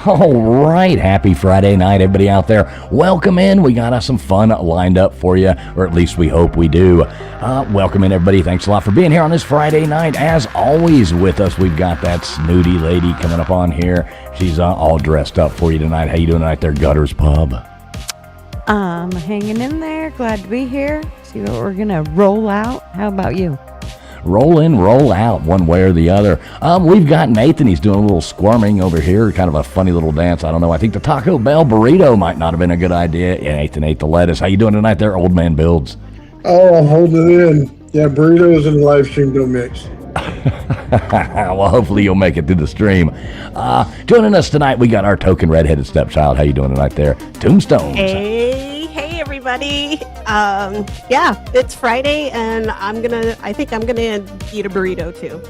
All right, happy Friday night, everybody out there. Welcome in. We got some fun lined up for you, or at least we hope we do. Welcome in, everybody. Thanks a lot for being here on this Friday night. As always with us, we've got that snooty lady coming up on here. She's all dressed up for you tonight. How you doing tonight there, Gutters Pub? I'm hanging in there. Glad to be here. See what we're going to roll out. How about you? Roll in, roll out, one way or the other. We've got Nathan. He's doing a little squirming over here, kind of a funny little dance. I don't know. I think the Taco Bell burrito might not have been a good idea. Yeah, Nathan ate the lettuce. How you doing tonight there, Old Man Builds? Oh, I'm holding it in. Yeah, burritos and live stream don't mix. Well, hopefully you'll make it through the stream. Joining us tonight, we got our token redheaded stepchild. How you doing tonight there, Tombstones? Hey, everybody. Yeah, it's Friday, and I think I'm gonna eat a burrito too.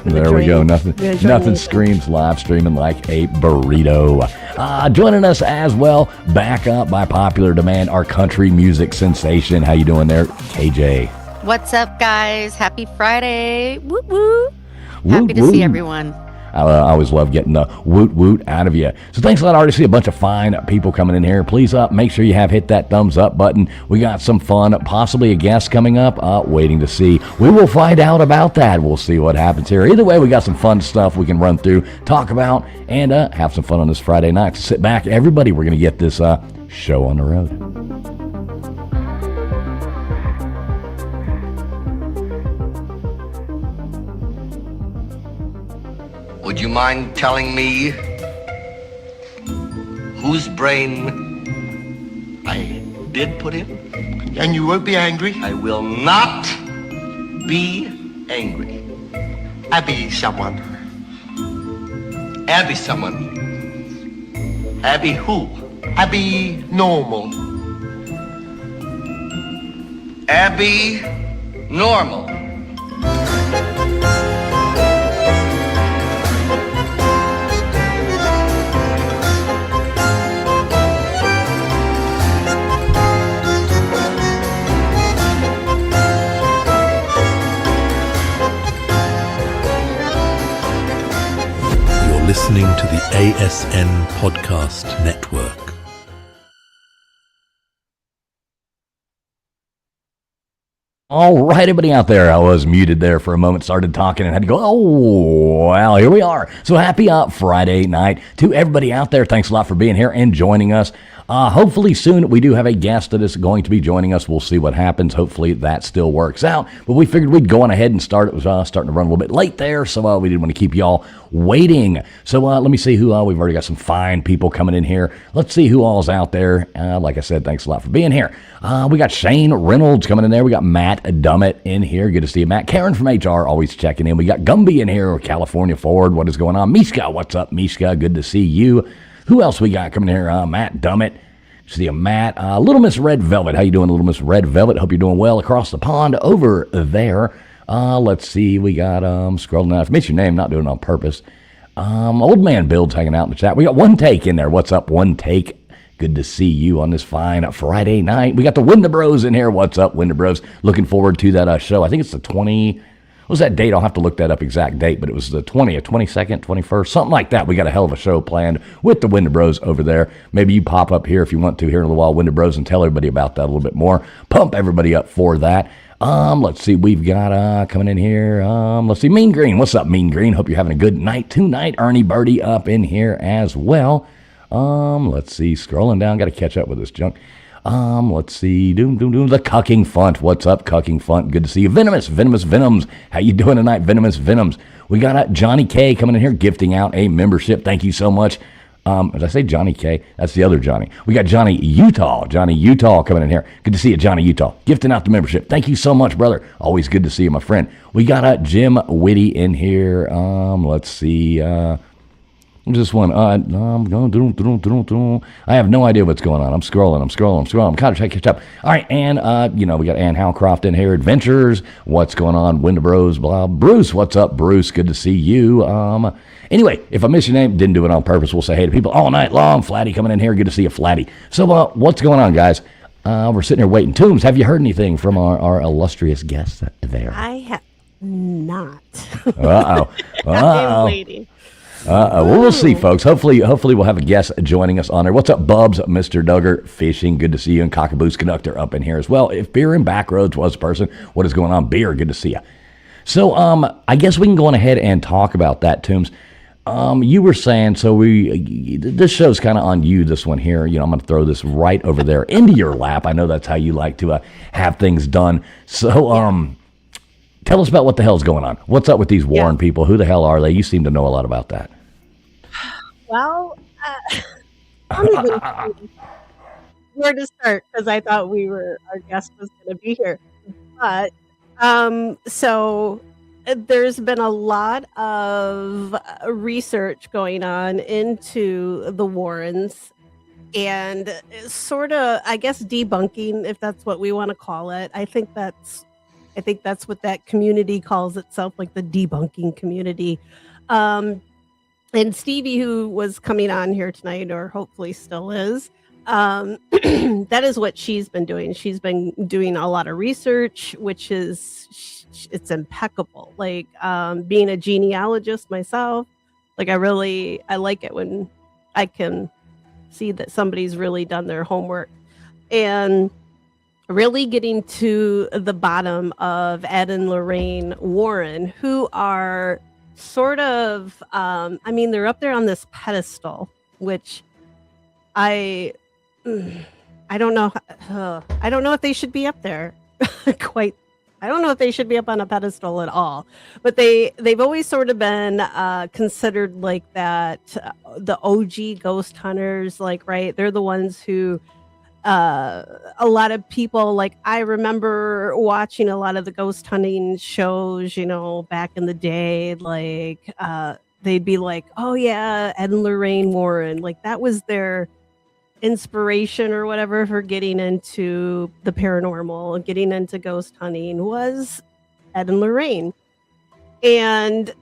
There we go. Nothing screams live streaming like a burrito. Joining us as well, back up by popular demand, our country music sensation. How you doing there, KJ? What's up, guys? Happy Friday. Woot woot. Woot, Happy to woot. see everyone. I always love getting the woot woot out of you. So thanks a lot. I already see a bunch of fine people coming in here. Please make sure you have hit that thumbs up button. We got some fun, possibly a guest coming up. Waiting to see. We will find out about that. We'll see what happens here. Either way, we got some fun stuff we can run through, talk about, and have some fun on this Friday night. So sit back, everybody. We're going to get this show on the road. Would you mind telling me whose brain I did put in? And you won't be angry? I will not be angry. Abby someone. Abby someone. Abby who? Abby normal. Abby normal. Listening to the ASN Podcast Network. All right, everybody out there. I was muted there for a moment, started talking, and had to go, oh, well, here we are. So happy Friday night to everybody out there. Thanks a lot for being here and joining us. Hopefully soon we do have a guest that is going to be joining us. We'll see what happens. Hopefully that still works out. But we figured we'd go on ahead and start. It was starting to run a little bit late there, so we didn't want to keep y'all waiting. So let me see who, we've already got some fine people coming in here. Let's see who all's out there. Like I said, thanks a lot for being here. We got Shane Reynolds coming in there. We got Matt Dummett in here. Good to see you, Matt. Karen from HR always checking in. We got Gumby in here, California Forward. What is going on? Mishka, what's up, Mishka? Good to see you. Who else we got coming here? Matt Dummett. See you, Matt. Little Miss Red Velvet. How you doing, Little Miss Red Velvet? Hope you're doing well across the pond over there. Let's see. We got, scrolling down. If I miss your name, not doing it on purpose. Old Man Build's hanging out in the chat. We got One Take in there. What's up, One Take? Good to see you on this fine Friday night. We got the Winter Bros in here. What's up, Winter Bros? Looking forward to that show. I think it's the 20... What was that date? I'll have to look that up, exact date, but it was the 20th, 22nd, 21st, something like that. We got a hell of a show planned with the Winter Bros over there. Maybe you pop up here if you want to here in a little while, Winter Bros, and tell everybody about that a little bit more. Pump everybody up for that. Let's see, we've got coming in here. Let's see, Mean Green. What's up, Mean Green? Hope you're having a good night tonight. Ernie Birdie up in here as well. Let's see, scrolling down, got to catch up with this junk. Let's see, the Cucking Funt. What's up, Cucking Funt? Good to see you. Venomous Venoms. How you doing tonight, Venomous Venoms? We got Johnny K coming in here, gifting out a membership. Thank you so much. Did I say Johnny K? That's the other Johnny. We got Johnny Utah coming in here. Good to see you, Johnny Utah. Gifting out the membership. Thank you so much, brother. Always good to see you, my friend. We got Jim Whitty in here. Let's see, this one, I'm going. I have no idea what's going on. I'm scrolling. I'm kind of trying to catch up. All right, and we got Ann Howcroft in here. Adventures. What's going on? Winter Bros. Blah. Bruce, what's up, Bruce? Good to see you. Anyway, if I miss your name, didn't do it on purpose. We'll say hey to people all night long. Flatty coming in here. Good to see you, Flatty. So, what's going on, guys? We're sitting here waiting. Toombs, have you heard anything from our illustrious guest there? I have not. Uh-oh. I've been waiting. Well, we'll see, folks. Hopefully we'll have a guest joining us on there. What's up, Bubs? Mr. Duggar Fishing. Good to see you. And Cockaboose Conductor up in here as well. If Beer and Backroads was a person, what is going on? Beer, good to see you. So, I guess we can go on ahead and talk about that, Toombs. You were saying, so this show's kind of on you, this one here. You know, I'm going to throw this right over there into your lap. I know that's how you like to have things done. So, tell us about what the hell's going on. What's up with these Warren people? Who the hell are they? You seem to know a lot about that. Well, I don't even know where to start because I thought our guest was going to be here. But, so there's been a lot of research going on into the Warrens and sort of, I guess, debunking, if that's what we want to call it. I think that's what that community calls itself, like the debunking community. And Stevie, who was coming on here tonight, or hopefully still is, that is what she's been doing. She's been doing a lot of research, which it's impeccable. Like being a genealogist myself, like I like it when I can see that somebody's really done their homework and really getting to the bottom of Ed and Lorraine Warren, who are sort of, they're up there on this pedestal, which I don't know. I don't know if they should be up there. I don't know if they should be up on a pedestal at all. But they've always sort of been considered like that, the OG ghost hunters, like, right? They're the ones who a lot of people, like, I remember watching a lot of the ghost hunting shows, you know, back in the day, like they'd be like, oh yeah, Ed and Lorraine Warren, like that was their inspiration or whatever for getting into the paranormal, getting into ghost hunting, was Ed and Lorraine. And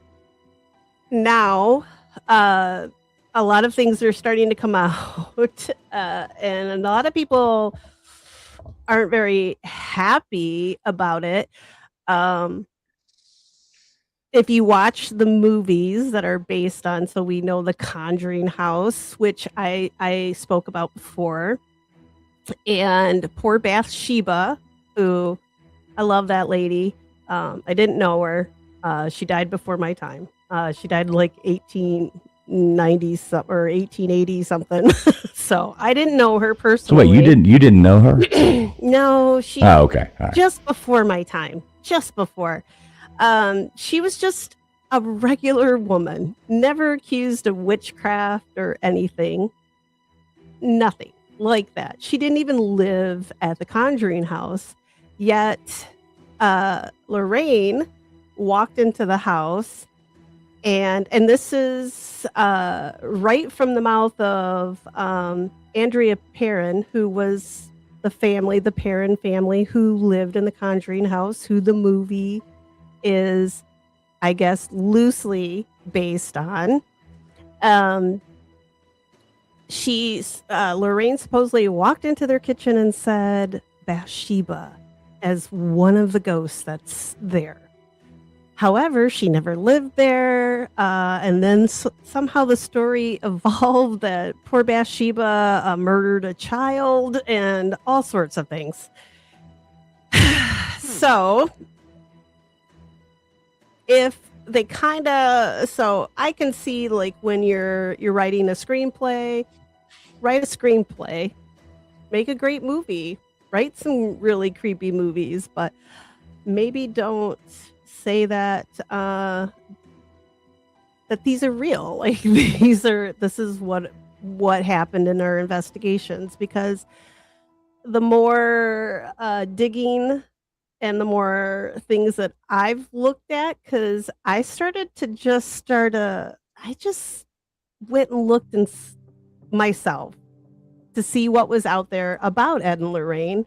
now a lot of things are starting to come out, and a lot of people aren't very happy about it. If you watch the movies that are based on, so we know the Conjuring house, which I spoke about before, and poor Bathsheba, who I love that lady. I didn't know her. She died before my time. She died like 1890 or 1880 something. So I didn't know her personally. So wait, you didn't know her? No, she. Oh, okay. All right. Just before my time. Just before. She was just a regular woman, never accused of witchcraft or anything. Nothing like that. She didn't even live at the Conjuring house. Yet Lorraine walked into the house, and this is right from the mouth of Andrea Perron, who was the Perron family who lived in the Conjuring house, who the movie is, I guess, loosely based on. Lorraine supposedly walked into their kitchen and said Bathsheba as one of the ghosts that's there. However, she never lived there, and then somehow the story evolved that poor Bathsheba murdered a child and all sorts of things. So if they so I can see, like, when you're writing a screenplay, write a screenplay, make a great movie, write some really creepy movies, but maybe don't say that that these are real. Like, this is what happened in our investigations, because the more digging and the more things that I've looked at, because I just went and looked myself to see what was out there about Ed and Lorraine.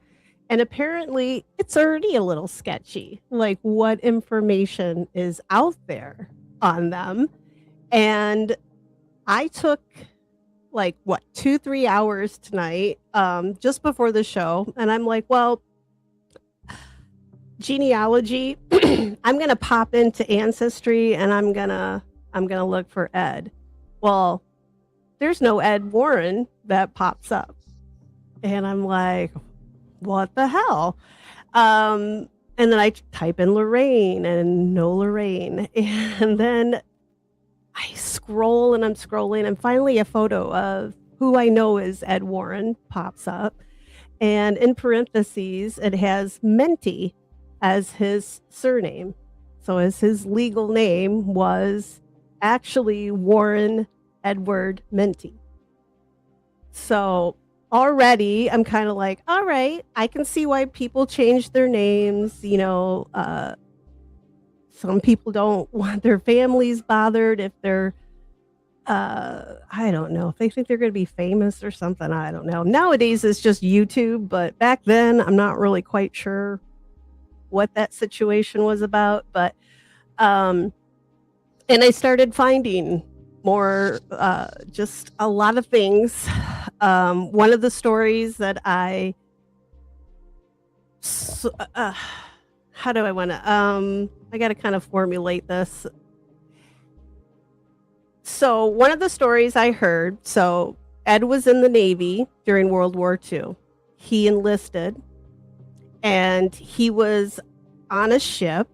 And apparently it's already a little sketchy, like what information is out there on them. And I took 2-3 hours tonight, just before the show. And I'm like, well, genealogy, I'm going to pop into Ancestry and I'm going to look for Ed. Well, there's no Ed Warren that pops up. And I'm like, what the hell? And then I type in Lorraine and no Lorraine. And then I scroll and I'm scrolling, and finally a photo of who I know is Ed Warren pops up. And in parentheses, it has Menti as his surname. So as his legal name was actually Warren Edward Menti. So already I'm kind of like, all right, I can see why people change their names. Some people don't want their families bothered if they're, I don't know, if they think they're going to be famous or something. I don't know. Nowadays it's just YouTube, but back then I'm not really quite sure what that situation was about. But, and I started finding more, just a lot of things. One of the stories that how do I want to, I got to kind of formulate this. So one of the stories I heard, so Ed was in the Navy during World War II. He enlisted and he was on a ship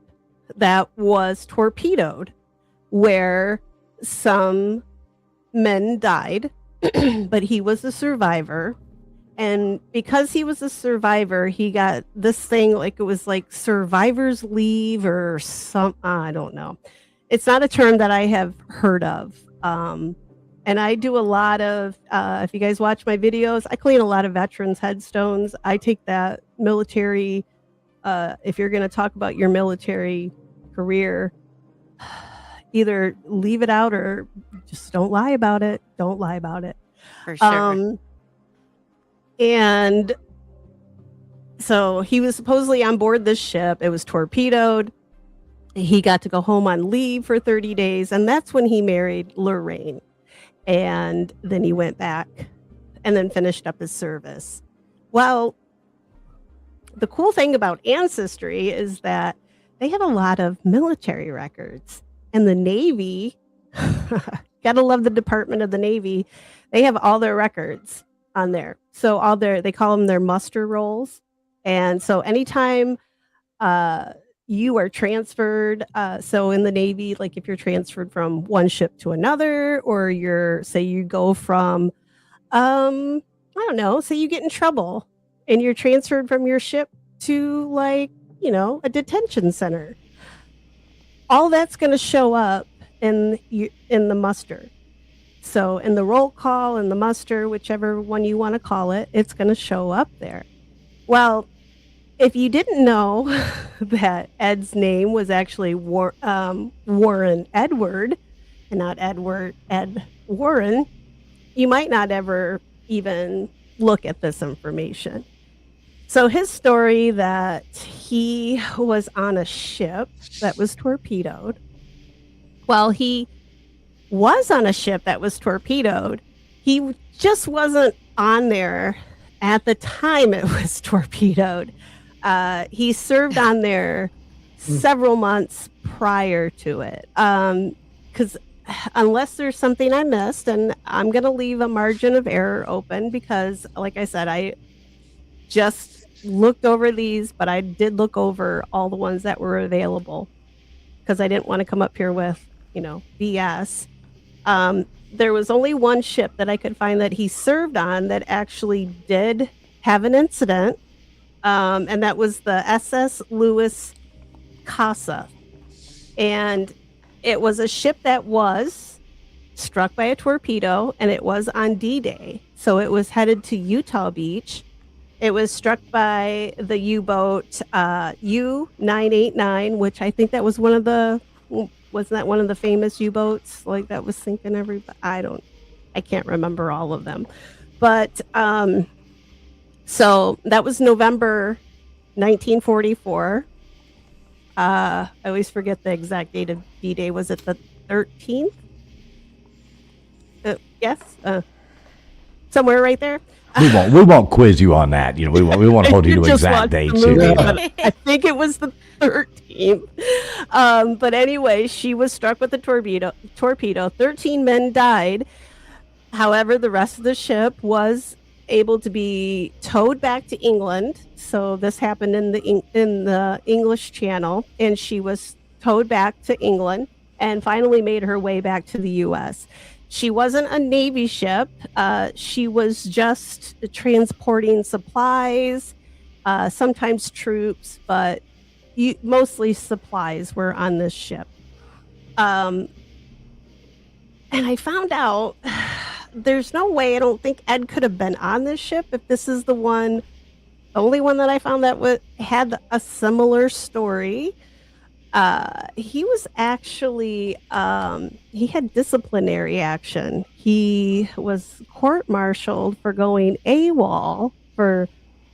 that was torpedoed where some men died, but he was a survivor. And because he was a survivor, he got this thing, like it was like survivor's leave or some, I don't know. It's not a term that I have heard of. And I do a lot of, if you guys watch my videos, I clean a lot of veterans' headstones. I take that military, if you're going to talk about your military career, either leave it out or just don't lie about it. Don't lie about it. For sure. And so he was supposedly on board this ship. It was torpedoed. He got to go home on leave for 30 days. And that's when he married Lorraine. And then he went back and then finished up his service. Well, the cool thing about Ancestry is that they have a lot of military records. And the Navy, gotta love the Department of the Navy, they have all their records on there. So they call them their muster rolls. And so anytime you are transferred, so in the Navy, like if you're transferred from one ship to another, or you go from, I don't know, say you get in trouble and you're transferred from your ship to like, a detention center. All that's going to show up in the muster. So in the roll call and the muster, whichever one you want to call it, it's going to show up there. Well, if you didn't know that Ed's name was actually Warren Edward and not Ed Warren, you might not ever even look at this information. So his story that he was on a ship that was torpedoed. Well, he was on a ship that was torpedoed. He just wasn't on there at the time it was torpedoed. He served on there several months prior to it. Because unless there's something I missed, and I'm going to leave a margin of error open because, like I said, I just looked over these, but I did look over all the ones that were available because I didn't want to come up here with, BS. There was only one ship that I could find that he served on that actually did have an incident. And that was the SS Louis Casa. And it was a ship that was struck by a torpedo, and it was on D-Day. So it was headed to Utah Beach. It was struck by the U-boat U-989, which I think that was wasn't that one of the famous U-boats like that was sinking everybody? I can't remember all of them. But so that was November 1944. I always forget the exact date of D-Day. Was it the 13th? Yes. somewhere right there. We won't quiz you on that. We won't hold you to Just exact watched the dates movie, here. but I think it was the 13th. But anyway, she was struck with a torpedo. 13 men died. However, the rest of the ship was able to be towed back to England. So this happened in the English Channel, and she was towed back to England and finally made her way back to the U.S. She wasn't a Navy ship. She was just transporting supplies, sometimes troops, but mostly supplies were on this ship. And I found out there's no way, I don't think Ed could have been on this ship if this is the only one that I found that had a similar story. He was actually, he had disciplinary action. He was court-martialed for going AWOL for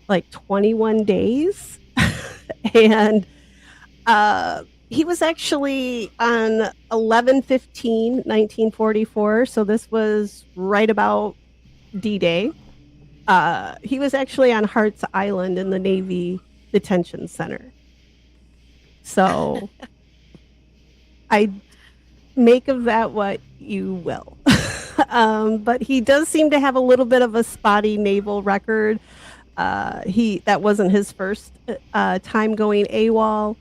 like 21 days. And he was actually on 11/15/1944. So this was right about D-Day. He was actually on Hart's Island in the Navy Detention Center. So I make of that what you will. But he does seem to have a little bit of a spotty naval record. That wasn't his first time going AWOL.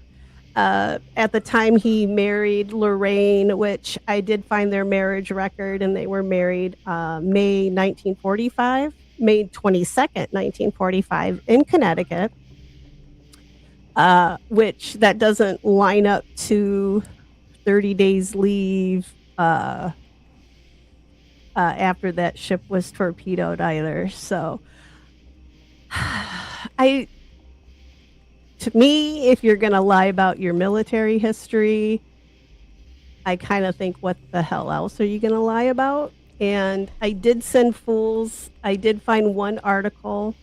At the time he married Lorraine, which I did find their marriage record, and they were married May 1945, May 22nd, 1945 in Connecticut, which that doesn't line up to 30 days leave after that ship was torpedoed either. So to me, if you're going to lie about your military history, I kind of think, what the hell else are you going to lie about? And I did send fools. I did find one article.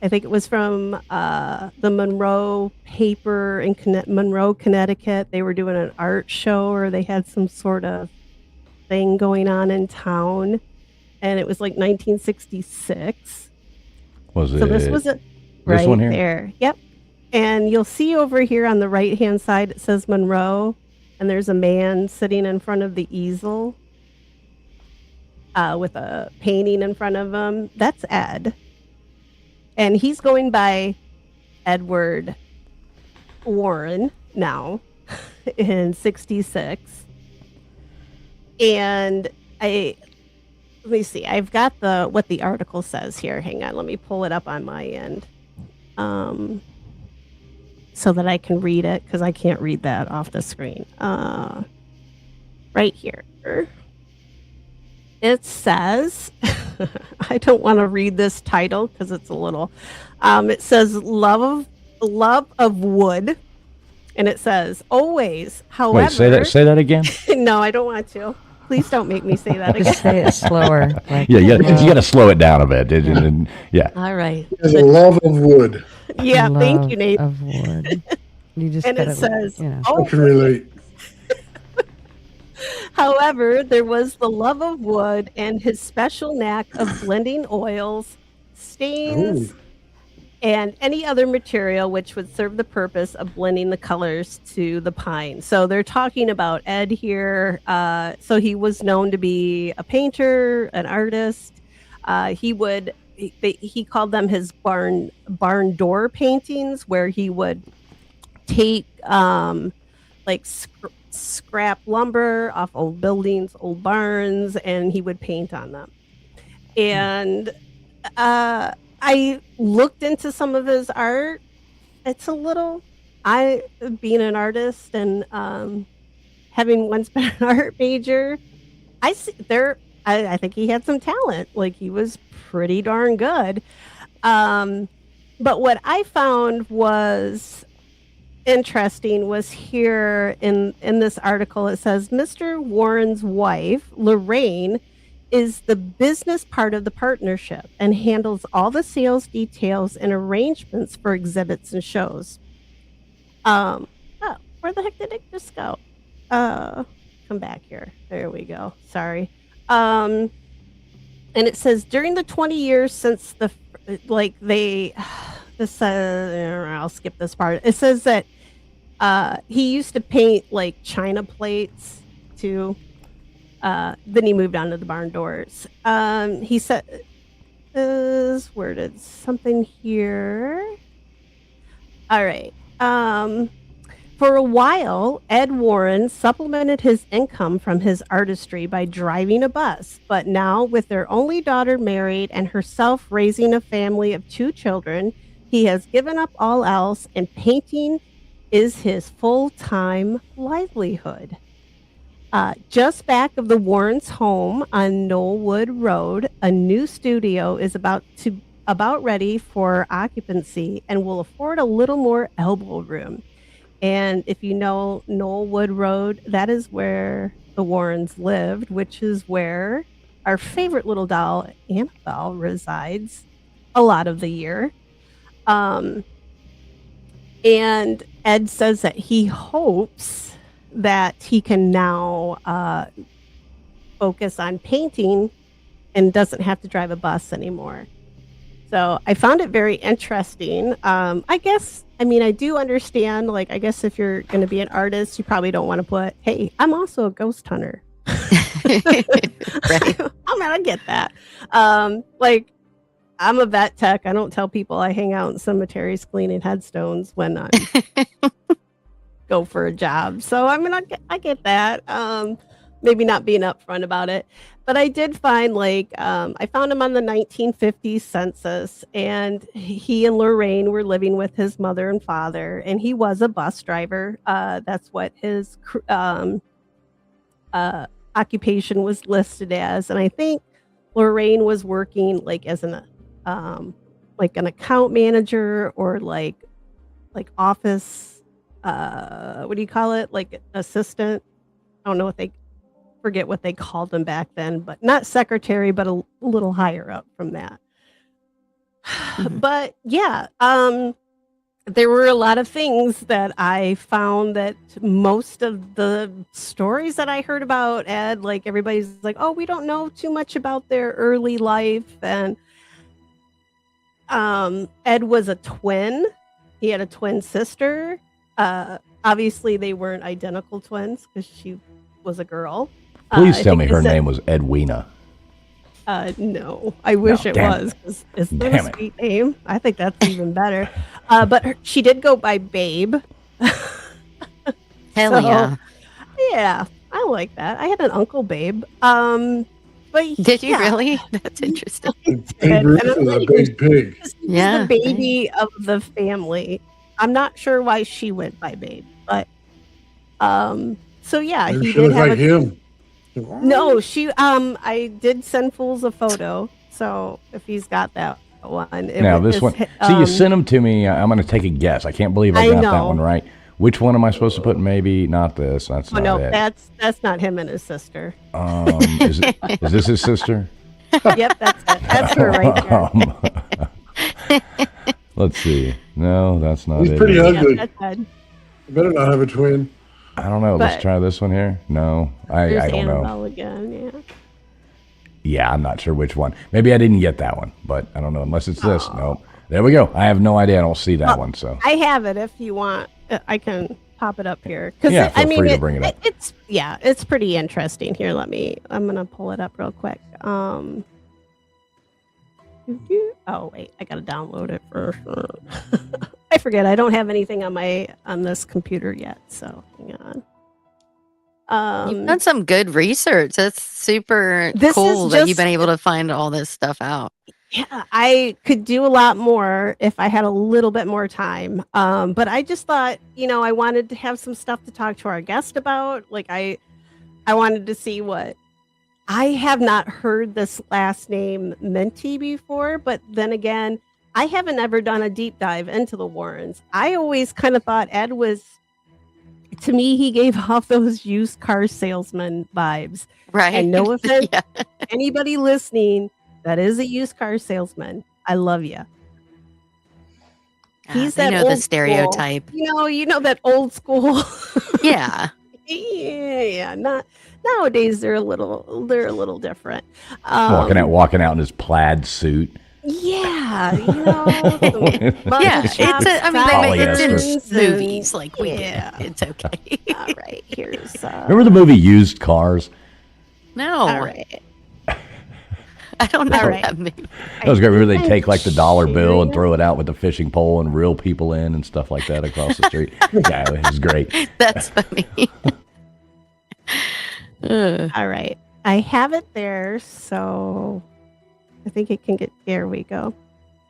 I think it was from the Monroe paper in Monroe, Connecticut. They were doing an art show, or they had some sort of thing going on in town. And it was like 1966. Was it? So this was it. This Right one here? there. Yep. And you'll see over here on the right-hand side, it says Monroe, and there's a man sitting in front of the easel with a painting in front of him. That's Ed. And he's going by Edward Warren now in 66. And let me see, I've got what the article says here. Hang on, let me pull it up on my end. So that I can read it, because I can't read that off the screen. Right here. It says, I don't want to read this title because it's a little, it says love of wood. And it says, always, however. Wait, say that again? No, I don't want to. Please don't make me say that again. Just say it slower. Like, Yeah, you got to slow it down a bit. Yeah. All right. There's a love of wood. Yeah, thank love you, Nate. Of wood. You just And it gotta, says, you know. I can relate. However, there was the love of wood and his special knack of blending oils, stains, Ooh. and any other material which would serve the purpose of blending the colors to the pine. So they're talking about Ed here. So he was known to be a painter, an artist. He called them his barn door paintings, where he would take scrap lumber off old buildings, old barns, and he would paint on them. And I looked into some of his art. It's a little, being an artist and having once been an art major, I think he had some talent. Like, he was pretty darn good. But what I found was interesting was here in this article. It says Mr. Warren's wife, Lorraine, is the business part of the partnership and handles all the sales details and arrangements for exhibits and shows. Where the heck did it just go? Come back here. There we go. Sorry. And it says during the 20 years since the this I'll skip this part. It says that he used to paint like china plates too. Then he moved on to the barn doors. He said is worded something here. All right. For a while, Ed Warren supplemented his income from his artistry by driving a bus. But now, with their only daughter married and herself raising a family of 2 children, he has given up all else, and painting is his full-time livelihood. Just back of the Warrens' home on Knollwood Road, a new studio is about ready for occupancy and will afford a little more elbow room. And if you know Knollwood Road, that is where the Warrens lived, which is where our favorite little doll, Annabelle, resides a lot of the year. And Ed says that he hopes that he can now focus on painting and doesn't have to drive a bus anymore. So I found it very interesting. I do understand, like, I guess if you're going to be an artist, you probably don't want to put, hey, I'm also a ghost hunter. Right. I get that. Like, I'm a vet tech. I don't tell people I hang out in cemeteries cleaning headstones when I go for a job. So, I get that. Maybe not being upfront about it. But I did find, I found him on the 1950s census, and he and Lorraine were living with his mother and father, and he was a bus driver. That's what his occupation was listed as. And I think Lorraine was working, as an account manager or, office, what do you call it? Like, assistant. I don't know forget what they called them back then, but not secretary, but a little higher up from that. But yeah, there were a lot of things that I found that most of the stories that I heard about Ed, everybody's like, oh, we don't know too much about their early life. And Ed was a twin. He had a twin sister. Obviously, they weren't identical twins because she was a girl. Please tell me her name was Edwina. No, I wish it was, because it's not a sweet name. I think that's even better. But she did go by Babe. Hell yeah. Yeah, I like that. I had an uncle Babe. But Did you really? That's interesting. Babe Ruth is a big pig. Yeah. The baby of the family. I'm not sure why she went by Babe, but so yeah, Maybe he she did was have like him. No, she I did send Fools a photo, so if he's got that one. This one. See, you sent them to me. I'm going to take a guess. I can't believe I got that one right. Which one am I supposed to put? Maybe not this. That's not it. That's not him and his sister. Is this his sister? Yep, that's it. That's her right there. Let's see. No, that's not He's it. pretty ugly. That's Ed. You better not have a twin. I don't know. Let's But- try this one here. No, I There's don't know. Annabelle again, yeah. Yeah, I'm not sure which one. Maybe I didn't get that one, but I don't know. Unless it's this. Nope. There we go. I have no idea. I don't see that one. So I have it if you want. I can pop it up here. 'Cause Yeah, feel free to bring it up. It's pretty interesting. Here, I'm going to pull it up real quick. Oh, wait, I got to download it first. I forget. I don't have anything on this computer yet, so hang on. You've done some good research. That's super This cool is that you've just- been able to find all this stuff out. Yeah, I could do a lot more if I had a little bit more time. But I just thought, I wanted to have some stuff to talk to our guest about. I wanted to see what I have not heard this last name Minty before, but then again, I haven't ever done a deep dive into the Warrens. I always kind of thought Ed was, to me, he gave off those used car salesman vibes. Right. And no offense, Yeah. anybody listening that is a used car salesman, I love you. He's You that know old the stereotype. School, you know that old school. Yeah. Yeah, nowadays they're a little different. Walking out in his plaid suit. Yeah, Yeah, it's in and- movies like we yeah. do. It's okay. All right, here's Remember the movie Used Cars? No, all right. I don't know All right. that movie. That was great. Remember they take like the dollar bill sharing and it? throw it out with the fishing pole and reel people in and stuff like that across the street. Yeah, it was great. That's funny. Ugh. All right. I have it there, so I think it can get. There we go.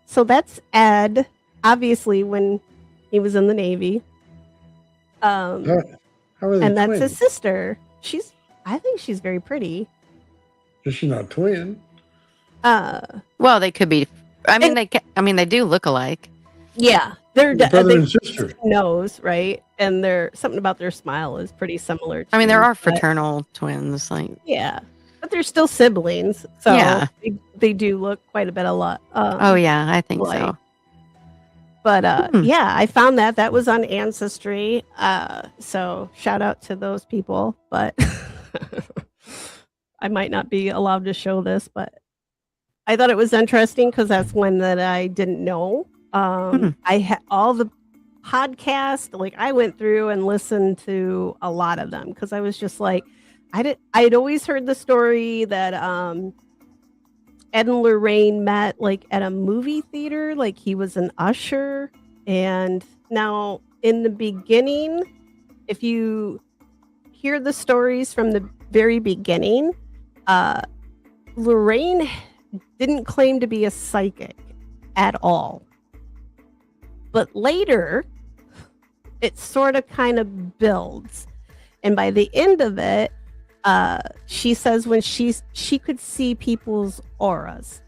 So that's Ed, obviously, when he was in the Navy. How are they And that's twins? his sister. I think she's very pretty. She's not a twin. Well, they could be. I mean, they do look alike. Yeah, they're Brother they and sister. nose, right? And they're something about their smile is pretty similar. I mean, there too, are but- fraternal twins. Like, Yeah, but they're still siblings, so Yeah. they do look quite a bit alike. oh yeah, I think like- so. But Hmm. yeah, I found that was on Ancestry. So shout out to those people. But I might not be allowed to show this, but I thought it was interesting because that's one that I didn't know. I had all the podcasts, like I went through and listened to a lot of them because I was just like, I'd always heard the story that Ed and Lorraine met like at a movie theater, like he was an usher. And now in the beginning, if you hear the stories from the very beginning, Lorraine didn't claim to be a psychic at all. But later, it sort of kind of builds. And by the end of it, she says when she could see people's auras,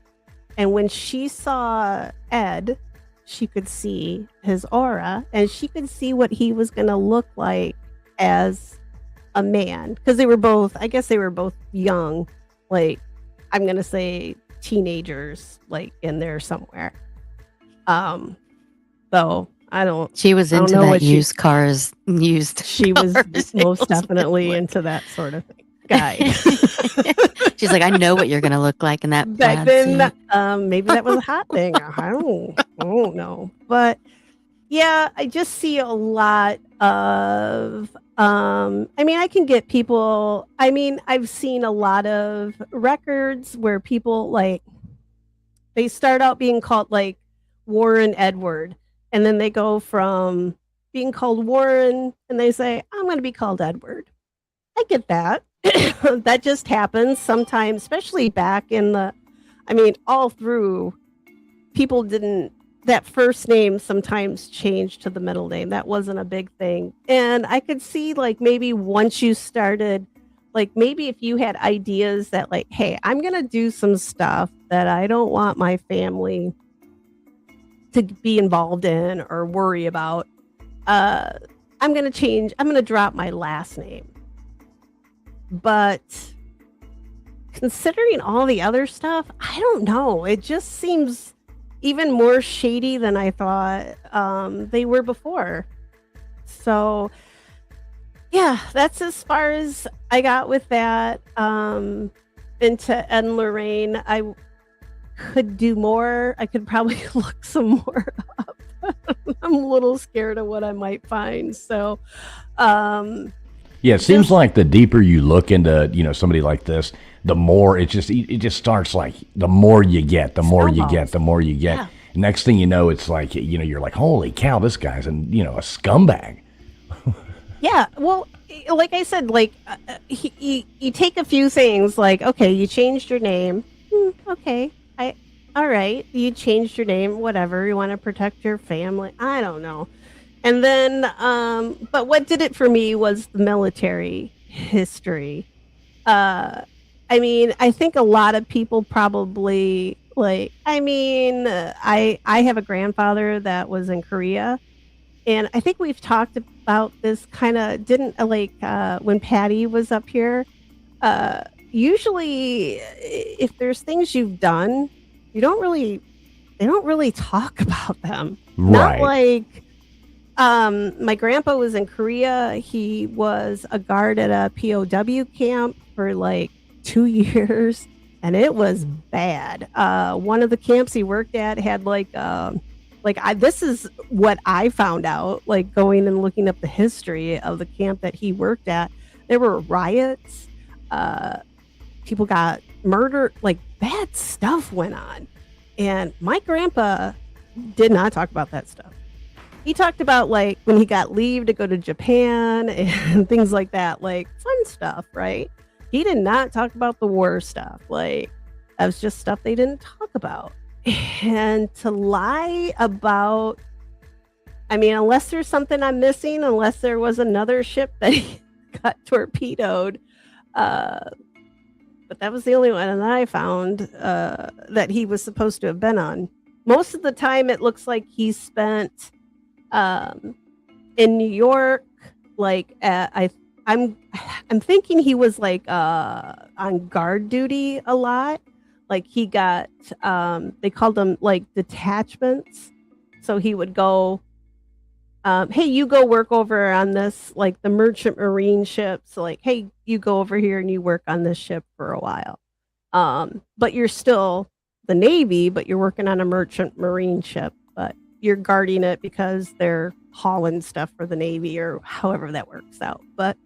and when she saw Ed, she could see his aura, and she could see what he was going to look like as a man, because they were both young, like I'm going to say teenagers, like in there somewhere. So I don't. She was I don't into know that what she- used cars. She was cars. most definitely into that sort of thing. Guy. She's like, I know what you're gonna look like in that Back plaid then, suit. maybe that was a hot thing. I don't know. But yeah, I just see a lot of I mean, I can get people, I mean, I've seen a lot of records where people like they start out being called like Warren Edward, and then they go from being called Warren and they say, I'm going to be called Edward. I get that. That just happens sometimes, especially back in all through, people didn't, that first name sometimes changed to the middle name. That wasn't a big thing. And I could see like maybe once you started, like maybe if you had ideas that like, hey, I'm going to do some stuff that I don't want my family to be involved in or worry about, I'm going to drop my last name. But considering all the other stuff, I don't know. It just seems even more shady than I thought they were before. So, yeah, that's as far as I got with that. Into Ed and Lorraine, I could do more. I could probably look some more up. I'm a little scared of what I might find. So, Yeah, it seems like the deeper you look into, somebody like this, the more it just starts like the more you get, the more you get, the more you get. Yeah. Next thing you know, it's like, you're like, holy cow, this guy's a scumbag. yeah, well, like I said, like you take a few things, like, okay, you changed your name. Okay, all right, you changed your name, whatever. You want to protect your family. I don't know. And then, but what did it for me was the military history. I mean, I think a lot of people probably like, I have a grandfather that was in Korea, and I think we've talked about this kind of, when Patty was up here, usually if there's things you've done, they don't really talk about them. Right. Not like, My grandpa was in Korea. He was a guard at a POW camp for like 2 years, and it was bad. One of the camps he worked at had this is what I found out, like going and looking up the history of the camp that he worked at. There were riots. People got murdered. Like bad stuff went on, and my grandpa did not talk about that stuff. He talked about like when he got leave to go to Japan and things like that, like fun stuff, right? He did not talk about the war stuff. Like that was just stuff they didn't talk about. And to lie about, I mean, unless there's something I'm missing, unless there was another ship that got torpedoed, but that was the only one that I found that he was supposed to have been on. Most of the time, it looks like he spent in New York. Like I'm thinking he was like on guard duty a lot. Like he got they called them like detachments. So he would go, hey, you go work over on this, like the merchant marine ships. Like, hey, you go over here and you work on this ship for a while. But you're still the Navy, but you're working on a merchant marine ship, but you're guarding it because they're hauling stuff for the Navy or however that works out. But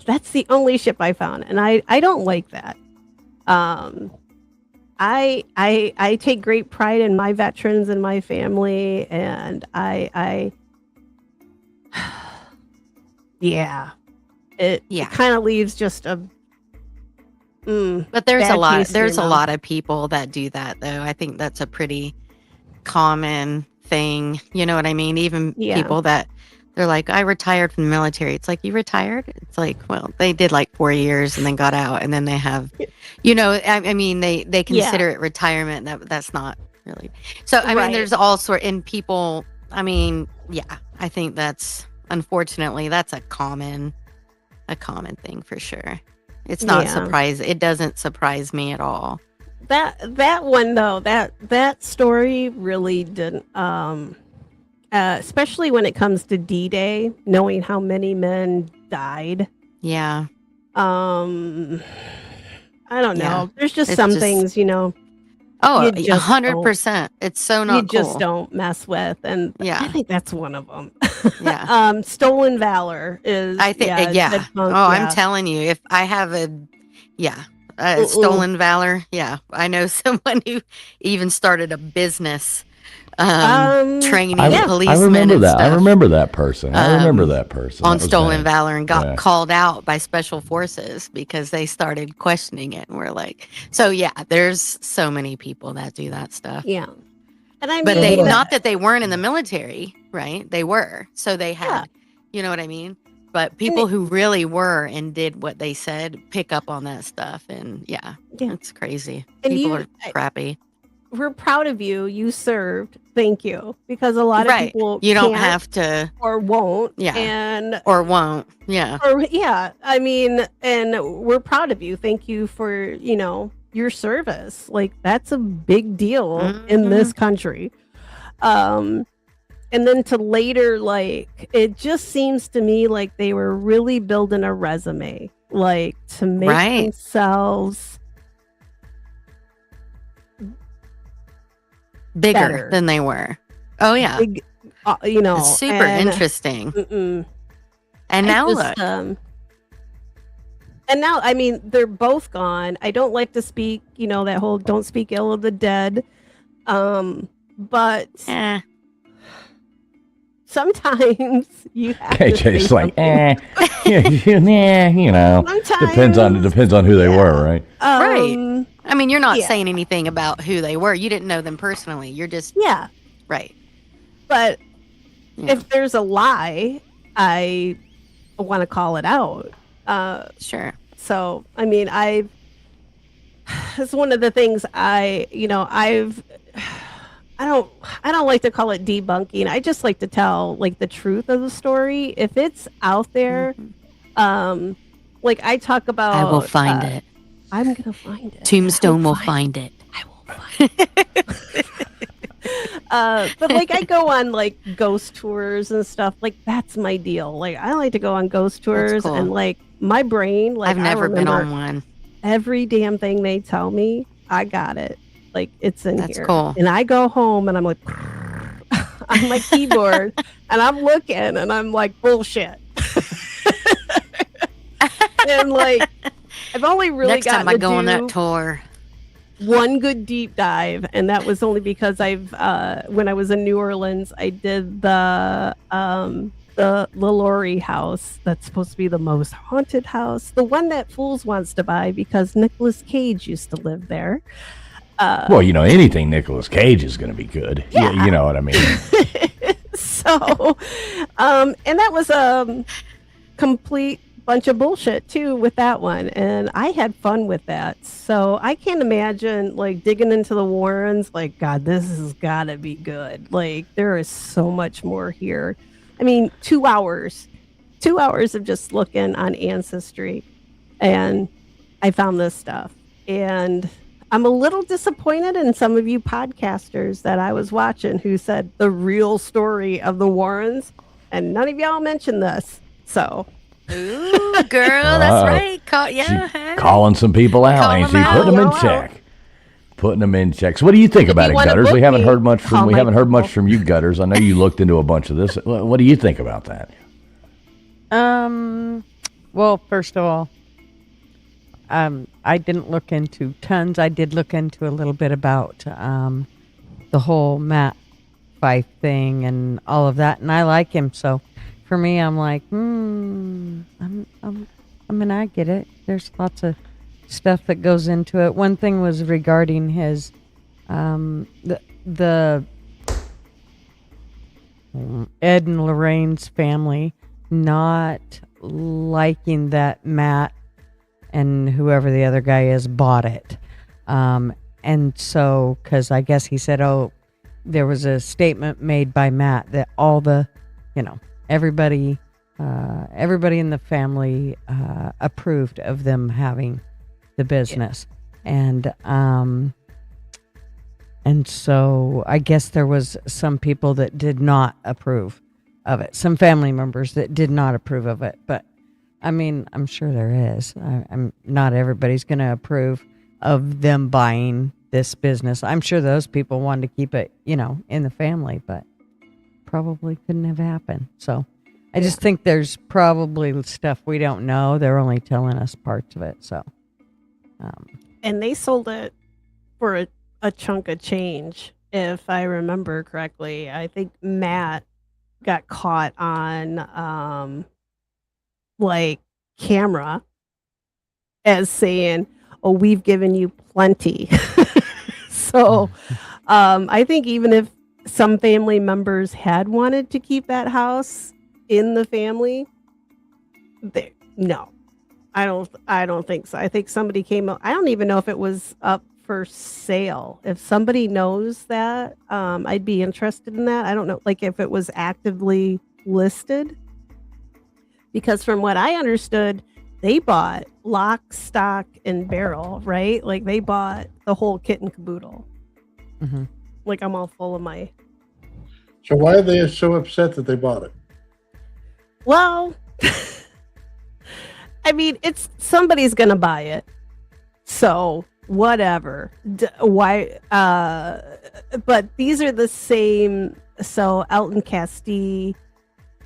that's the only ship I found, and I don't like that. I take great pride in my veterans and my family, and I yeah, it kind of leaves just a but there's bad a lot taste in your there's a mouth. lot of people that do that though. I think that's a pretty common thing. You know what I mean? Even Yeah. people that they're like, I retired from the military. It's like, you retired? It's like, well, they did like 4 years and then got out, and then they have, you know, I mean, they consider it retirement. That's not really. So I mean, there's all sort in people. I mean, yeah, I think that's unfortunately that's a common thing for sure. It's not surprising. It doesn't surprise me at all. That one though, that story really didn't. Especially when it comes to D-Day, knowing how many men died. Yeah. I don't know. Yeah. There's just It's some just- things, you know. Oh, you just 100%. It's so not you just cool. don't mess with, and Yeah. I think that's one of them. Yeah. Stolen valor is. I think, yeah. I'm telling you, if I have stolen valor. Yeah. I know someone who even started a business training policemen. I remember and that. I stuff, remember that person. I remember that person. on That was stolen bad. valor, and got Yeah. called out by special forces because they started questioning it, and we're like, so yeah, there's so many people that do that stuff. Yeah, and I mean, But they Hold on. not that they weren't in the military, right? They were. So they had, you know what I mean? But people who really were and did what they said pick up on that stuff, and it's crazy. And People you- are crappy. we're proud of you. You served. Thank you, because a lot of Right. people You don't can't have to or won't. Yeah. and or won't. Yeah. I mean, and we're proud of you. Thank you for, you know, your service. Like that's a big deal in this country. And then to later, like, it just seems to me like they were really building a resume, like to make themselves Bigger better. than they were. Oh yeah. big, you know, It's super and- interesting. Mm-mm. And I now just, look. and now, I mean, they're both gone. I don't like to speak, you know, that whole don't speak ill of the dead. But sometimes you have to say KJ's like, something. you know, Sometimes, depends on who they were, right? Right. I mean, you're not yeah. saying anything about who they were. You didn't know them personally. You're just Yeah. right. But Yeah. if there's a lie, I want to call it out. Sure. So, I mean, it's one of the things I don't like to call it debunking. I just like to tell like the truth of the story. If it's out there, like I talk about, I will find it. I'm gonna find it. Tombstone will find it. I will find it. But like I go on like ghost tours and stuff. Like that's my deal. Like I like to go on ghost tours cool. and like my brain, like I've never been on one. every damn thing they tell me. I got it. Like it's in That's here. cool. And I go home and I'm like on my keyboard and I'm looking and I'm like bullshit. And like I've only really Next time gotten I to go on that do tour. one good deep dive, and that was only because I've when I was in New Orleans, I did the LaLaurie house. That's supposed to be the most haunted house, the one that Fools wants to buy because Nicolas Cage used to live there. Well, you know, anything Nicolas Cage is going to be good. Yeah. You know what I mean? So, and that was a complete bunch of bullshit too with that one, and I had fun with that. So I can't imagine like digging into the Warrens. Like, God, this has got to be good. Like, there is so much more here. I mean, 2 hours of just looking on Ancestry, and I found this stuff, and I'm a little disappointed in some of you podcasters that I was watching who said the real story of the Warrens, and none of y'all mentioned this. So, Ooh, girl, that's right. She calling some people out, Call ain't she? them out. Putting them in Call 'em check. Putting them in check. So what do you think If about you it, wanna Gutters? book We haven't me, heard much call from my people. you, Gutters. I know you looked into a bunch of this. What do you think about that? Well, first of all, I didn't look into tons. I did look into a little bit about the whole Matt Fife thing and all of that, and I like him. So for me, I'm like, I mean, I get it. There's lots of stuff that goes into it. One thing was regarding his the Ed and Lorraine's family not liking that Matt and whoever the other guy is bought it. And so, because I guess he said, there was a statement made by Matt that all the, everybody in the family approved of them having the business. And so I guess there was some people that did not approve of it. Some family members that did not approve of it. But I mean, I'm sure there is. I'm not everybody's going to approve of them buying this business. I'm sure those people wanted to keep it, in the family, but probably couldn't have happened. So I just think there's probably stuff we don't know. They're only telling us parts of it. So, And they sold it for a chunk of change, if I remember correctly. I think Matt got caught on like camera as saying, "Oh, we've given you plenty." So, I think even if some family members had wanted to keep that house in the family, no, I don't think so. I think somebody came up. I don't even know if it was up for sale. If somebody knows that, I'd be interested in that. I don't know, like if it was actively listed, because from what I understood, they bought lock, stock, and barrel, right? Like they bought the whole kit and caboodle. mhm. Like I'm all full of my. So why are they so upset that they bought it? Well, I mean, it's somebody's gonna buy it, so whatever. Why? But these are the same. So Elton Castee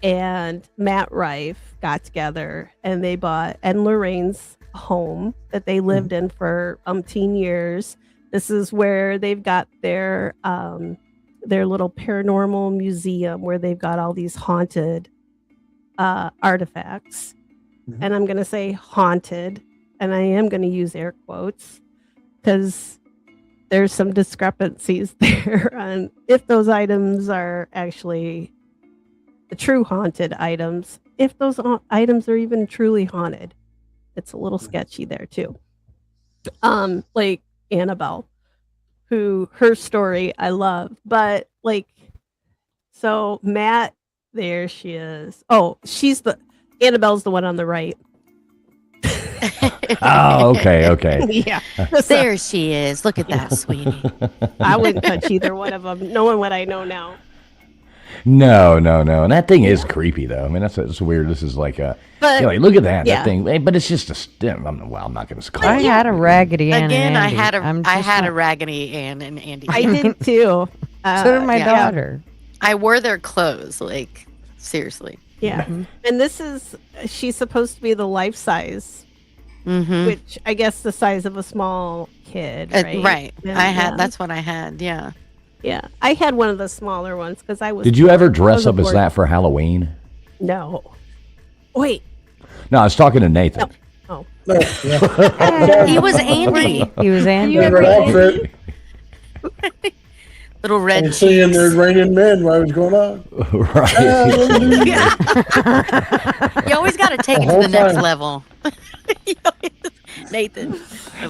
and Matt Rife got together and they bought Ed and Lorraine's home that they lived in for umpteen years. This is where they've got their little paranormal museum where they've got all these haunted artifacts. And I'm going to say haunted, and I am going to use air quotes because there's some discrepancies there on if those items are actually the true haunted items, if those items are even truly haunted. It's a little sketchy there too. Like Annabelle, who her story I love, but like, so Matt, there she is. Oh, Annabelle's the one on the right. Oh, okay. Yeah. There she is. Look at that, sweetie. I wouldn't touch either one of them, knowing what I know now. No. And that thing is creepy, though. I mean, that's weird. This is like a. But Like, look at that. yeah. That thing. But it's just a stem. I'm not going to call I it. had a Raggedy Ann. Again, and I Andy. had I'm I just had not- a Raggedy Ann and Andy. I did too. So did my yeah. daughter. I wore their clothes, like seriously. Yeah. And she's supposed to be the life size, Mm-hmm. which I guess the size of a small kid, right? Right. And, I had. That's what I had. Yeah. Yeah. I had one of the smaller ones because I was. Did you ever I dress was up as bored. that for Halloween? No. Wait. No, I was talking to Nathan. Oh. No, yeah. He was Andy. He was Andy. Favorite outfit. Little red. And seeing there's raining men while it was going on. Right. You always got to take it to whole the next time. level. Nathan.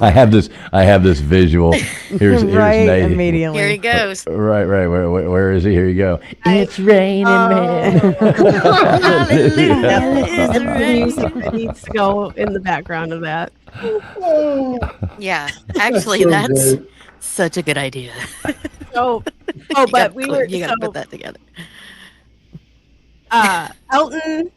I have this visual. Here's right Nathan. immediately. Here he goes. Right. Where is he? Here you go. It's raining, man. Hallelujah. That's It's the rain. music that needs to go in the background of that. Yeah. Actually, So that's great. such a good idea. So, You but gotta we put- were You got to so, put that together. Elton,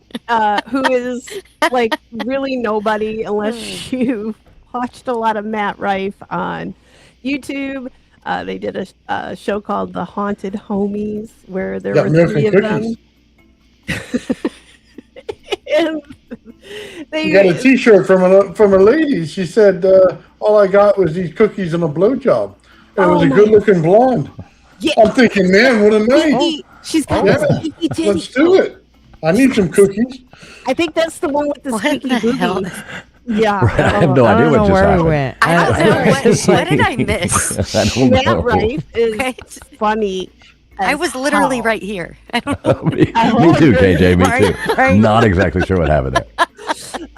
who is like really nobody unless you watched a lot of Matt Rife on YouTube. They did a show called The Haunted Homies where there Got were milk three and of them. And they You got a T-shirt from a lady. She said, "All I got was these cookies and a blowjob." And it was Oh a my- good-looking blonde. yeah, I'm thinking, man, what a night! she's got Yeah, the squeaky titty. let's do it. I need some cookies. I think that's the one with the What squeaky the hell? booty. Yeah. I have no I idea don't what know just where happened. we went. I don't know. What, It's what did like- I miss? I don't Matt know. Rife is Right. funny. I as was literally hell. right here. I don't know. me too, KJ. Me too. Right. Not exactly sure what happened there.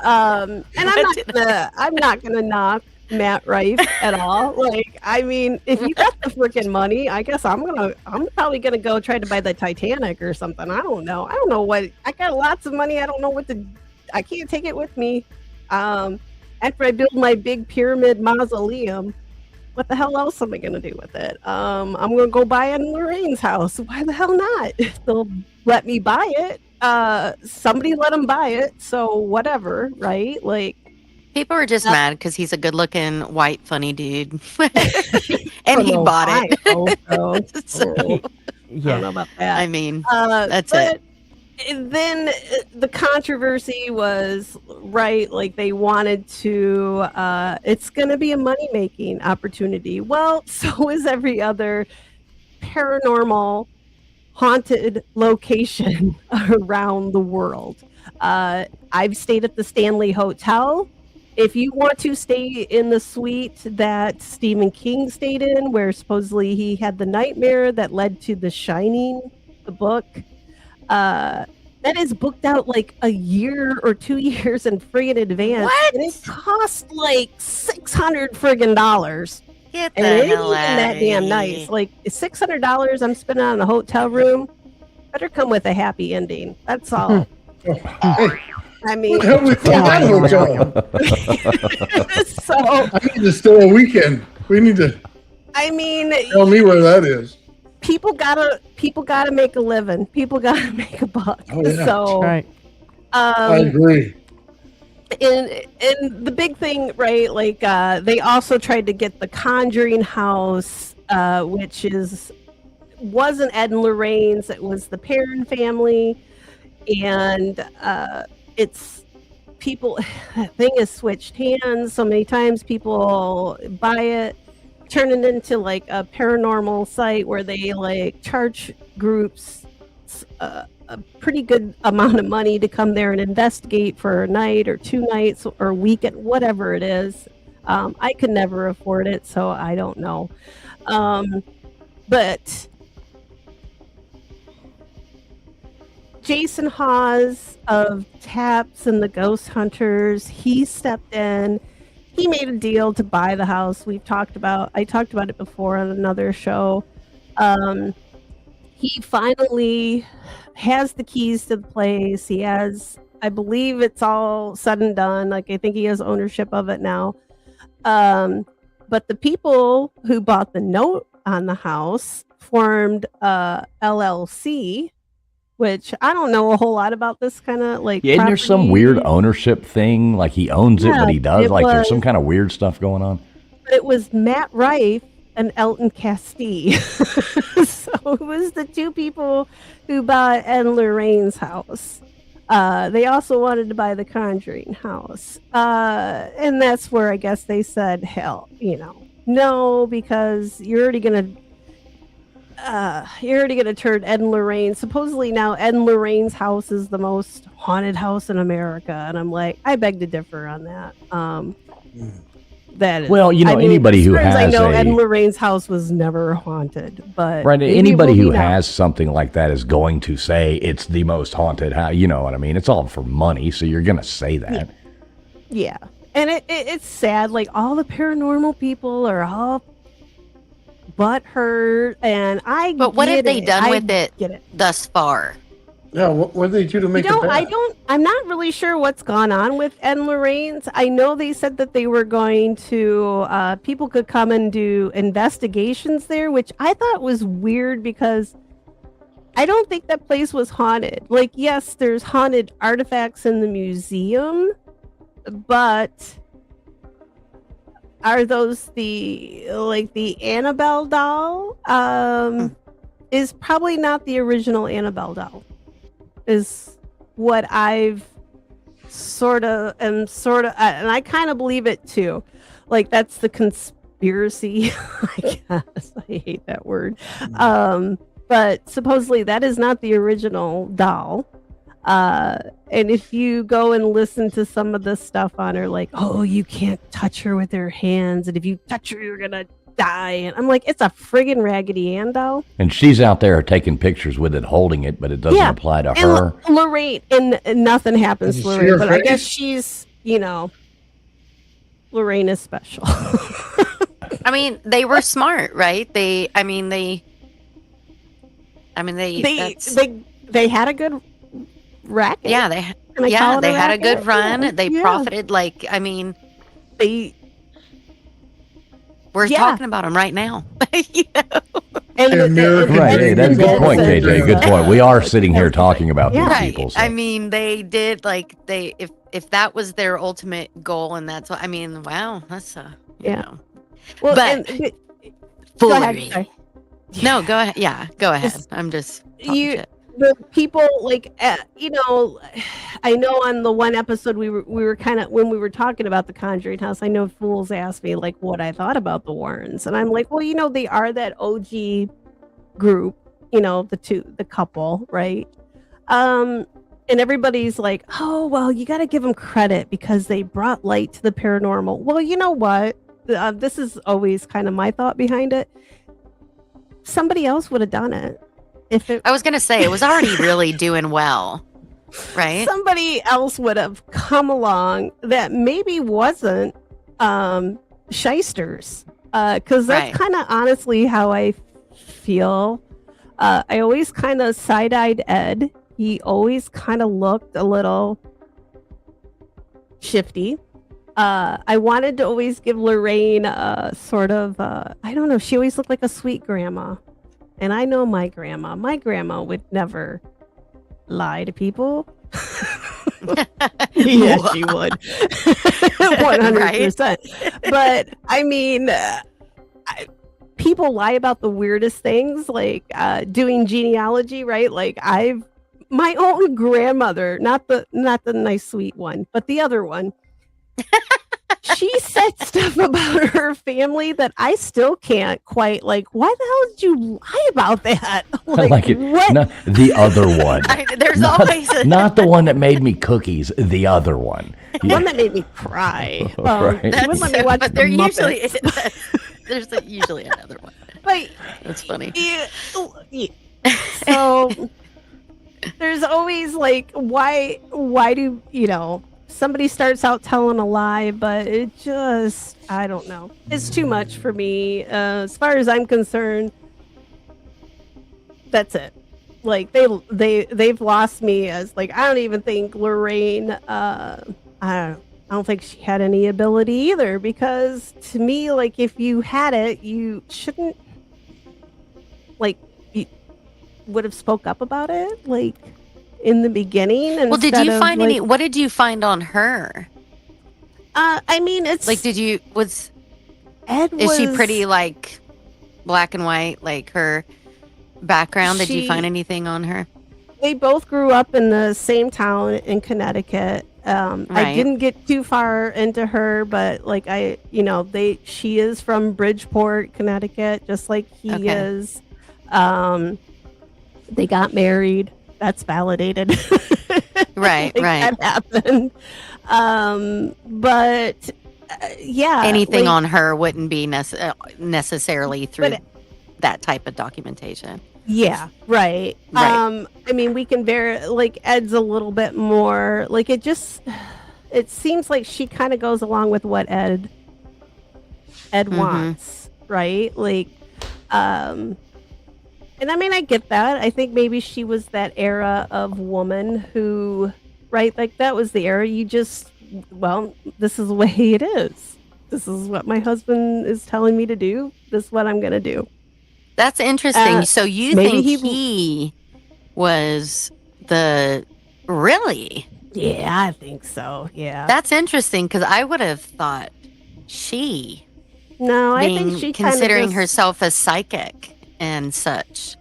And I'm not gonna knock Matt Rife at all. Like, I mean, if you got the freaking money, I guess I'm probably gonna go try to buy the Titanic or something. I don't know what. I got lots of money. I don't know what to. I can't take it with me. After I build my big pyramid mausoleum, what the hell else am I gonna do with it? I'm gonna go buy it in Lorraine's house. Why the hell not? They'll let me buy it. Somebody let him buy it, so whatever, right? Like, People are just mad because he's a good-looking white funny dude, and he oh, bought I it. hope so. So, I don't Yeah. know about that. I mean, That's it. Then the controversy was right, like they wanted to. It's going to be a money-making opportunity. Well, so is every other paranormal haunted location around the world. I've stayed at the Stanley Hotel. If you want to stay in the suite that Stephen King stayed in, where supposedly he had the nightmare that led to The Shining, the book, that is booked out like a year or 2 years in friggin' advance. What? And it cost like $600 friggin' dollars. Get the And it ain't even hell out that damn nice. Like $600 I'm spending on a hotel room. Better come with a happy ending. That's all. I mean, What the hell we call that hotel? so I need to stay a weekend. We need to I mean, tell me where that is. people gotta make a living. People gotta make a buck. Oh, yeah. So Right. I agree. and the big thing, right? Like they also tried to get the Conjuring house, which wasn't Ed and Lorraine's. It was the Perrin family, and it's people. That thing has switched hands so many times. People buy it, turn it into like a paranormal site where they like charge groups a pretty good amount of money to come there and investigate for a night or 2 nights or a weekend, whatever it is. I could never afford it, so I don't know. But Jason Hawes of Taps and the Ghost Hunters, he stepped in. He made a deal to buy the house. I talked about it before on another show. He finally has the keys to the place. He has I believe it's all said and done. Like I think he has ownership of it now. But the people who bought the note on the house formed a LLC, which I don't know a whole lot about this kind of like. Yeah, isn't there some property. weird ownership thing? Like he owns it, Yeah, but he does. it Like there's some was. kind of weird stuff going on. But it was Matt Rife and Elton Castee. So it was the two people who bought Ed and Lorraine's house. They also wanted to buy the Conjuring house. And that's where I guess they said, hell, no, because you're already gonna turn Ed and Lorraine. Supposedly now Ed and Lorraine's house is the most haunted house in America. And I'm like, I beg to differ on that. That is, Well, anybody who as far as I has know, a- Ed and Lorraine's house was never haunted, but Right. maybe Anybody it will who be now. has something like that is going to say it's the most haunted house. You know what I mean? It's all for money, so you're going to say that. Yeah, and it's sad. Like all the paranormal people are all butthurt, and I. But what have get they it. done I with it Get it? thus far? Yeah, what did they do to make it bad? I'm not really sure what's gone on with Ed and Lorraine's. I know they said that they were going to, people could come and do investigations there, which I thought was weird because I don't think that place was haunted. Like, yes, there's haunted artifacts in the museum, but are those the Annabelle doll? Is probably not the original Annabelle doll. Is what I've and I kind of believe it too. Like that's the conspiracy, I guess. I hate that word. But supposedly that is not the original doll. And if you go and listen to some of the stuff on her, like, oh, you can't touch her with your hands, and if you touch her, you're gonna die. And I'm like, it's a friggin' Raggedy Ann doll. And she's out there taking pictures with it, holding it, but it doesn't apply to her. Lorraine, and nothing happens to Did you see Lorraine, her but I face? guess she's, Lorraine is special. I mean, they were smart, right? They had a good racket. yeah, they had a good run. Yeah. They profited. Like, I mean, They we're Yeah. talking about them right now. You know? and Yeah, American Right. Hey, that's a good point, Edison KJ. Good point. We are sitting here talking about these Right. people. So. I mean, they did if that was their ultimate goal, and that's what I mean. Wow, that's you Yeah. know, Well, but go ahead. foolery. Sorry. No, go ahead. Yeah, go ahead. Just- I'm just talking You- shit. The people I know on the one episode we were kind of when we were talking about the Conjuring house, I know fools asked me like what I thought about the Warrens, and I'm like, well, they are that OG group, the couple, right? And everybody's like, oh well, you got to give them credit because they brought light to the paranormal. Well, you know what? This is always kind of my thought behind it. Somebody else would have done it. I was gonna say it was already really doing well, right? Somebody else would have come along that maybe wasn't shysters, because that's Right. kind of honestly how I feel. I always kind of side-eyed Ed. He always kind of looked a little shifty. I wanted to always give Lorraine a sort of I don't know, she always looked like a sweet grandma. And I know my grandma. My grandma would never lie to people. Yes, she would. 100%. But I mean, people lie about the weirdest things, like doing genealogy, right? Like my own grandmother, not the nice sweet one, but the other one. She said stuff about her family that I still can't quite why the hell did you lie about that? I like it. What? No, the other one. There's not, always not the one that made me cookies. The other one. The one that made me cry. Right. She wouldn't let me watch but the there usually Muppets. there's usually another one. But That's funny. yeah, so there's always why do somebody starts out telling a lie, but it just I don't know, it's too much for me. As far as I'm concerned, that's it. like they've lost me as like I don't even think Lorraine. I don't think she had any ability either, because to me, like if you had it, you shouldn't like you would have spoke up about it like in the beginning. Well, did instead you of, find like, any? What did you find on her? I mean, it's Like, is she pretty like black and white? Like her background? Did you find anything on her? They both grew up in the same town in Connecticut. I Right. didn't get too far into her, but like she is from Bridgeport, Connecticut, just like he Okay. is. They got married. That's validated. Right, Like, right. that happened. But yeah, Anything like, on her wouldn't be necessarily through But- that type of documentation. Yeah, right. Right. I mean, we can like Ed's a little bit more like it seems like she kind of goes along with what Ed wants, right? Like, and I mean, I get that. I think maybe she was that era of woman who, right? Like that was the era. Well, this is the way it is. This is what my husband is telling me to do. This is what I'm going to do. That's interesting. So you maybe think he was the really? Yeah, I think so. Yeah. That's interesting because I would have thought she, No, I being think she kinda considering just- herself a psychic and such.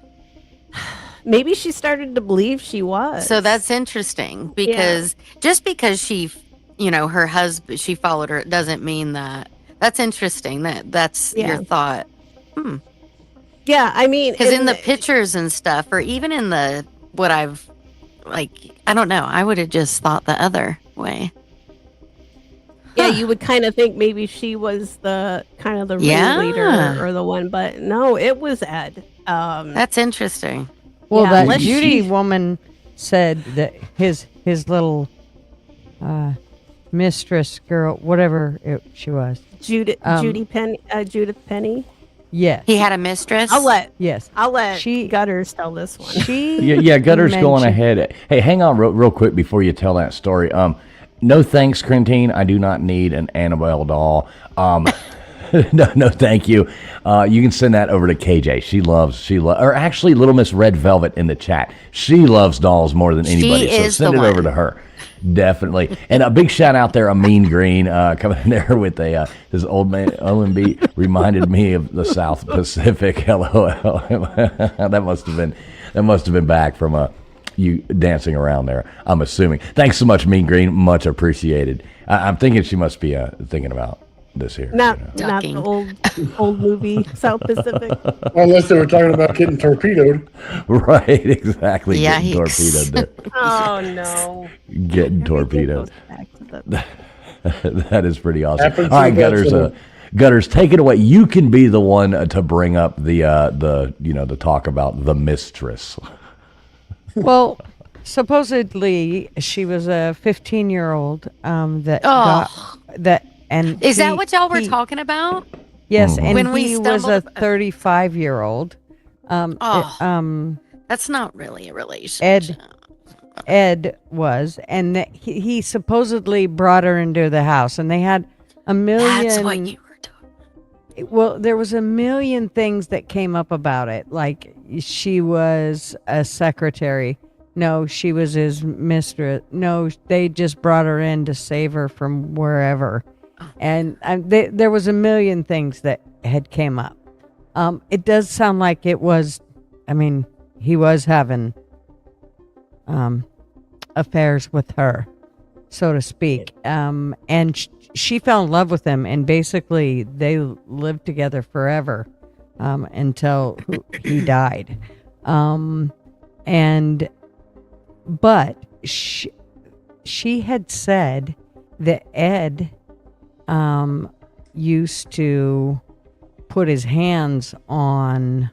Maybe she started to believe she was. So that's interesting because just because she, her husband, she followed her, it doesn't mean that. That's interesting. That's your thought. Yeah, I mean, Because in the pictures and stuff, or even in the what I've like, I don't know. I would have just thought the other way. Yeah, you would kind of think maybe she was the kind of the ringleader or the one, but no, it was Ed. That's interesting. Well, Yeah, that unless Judy she- woman said that his little mistress girl, whatever she was. Judith Penny. Yes. He had a mistress. Yes. I'll let She- Gutters tell this one. She. Yeah, Gutter's going mentioned- ahead. Hey, hang on real quick before you tell that story. No thanks, Crentine. I do not need an Annabelle doll. No, thank you. You can send that over to KJ. She loves, or actually Little Miss Red Velvet in the chat. She loves dolls more than anybody. She So is send the it over one. to her. Definitely. And a big shout out there, Mean Green, coming in there with his old man OMB reminded me of the South Pacific. LOL. that must have been back from you dancing around there, I'm assuming. Thanks so much, Mean Green. Much appreciated. I'm thinking she must be thinking about this here. Not Ducking. the old movie South Pacific. Unless they were talking about getting torpedoed. Right, exactly. Getting Yikes. torpedoed there. Oh no! Getting torpedoed. Back to the- That is pretty awesome. Happens All right, to the best Gutters. of them. Gutters, take it away. You can be the one to bring up the talk about the mistress. Well, supposedly she was a 15-year-old that Oh. got that, and Is that he- what y'all were he- talking about? Yes, and When we he was a stumbled- 35-year-old. That's not really a relationship. Ed was, and that he supposedly brought her into the house, and they had a million. That's what you were talking. Well, there was a million things that came up about it. Like she was a secretary. No, she was his mistress. No, they just brought her in to save her from wherever. And there was a million things that had came up. It does sound like it was, I mean, he was having affairs with her, so to speak. And she fell in love with him, and basically they lived together forever until he died. But she had said that Ed used to put his hands on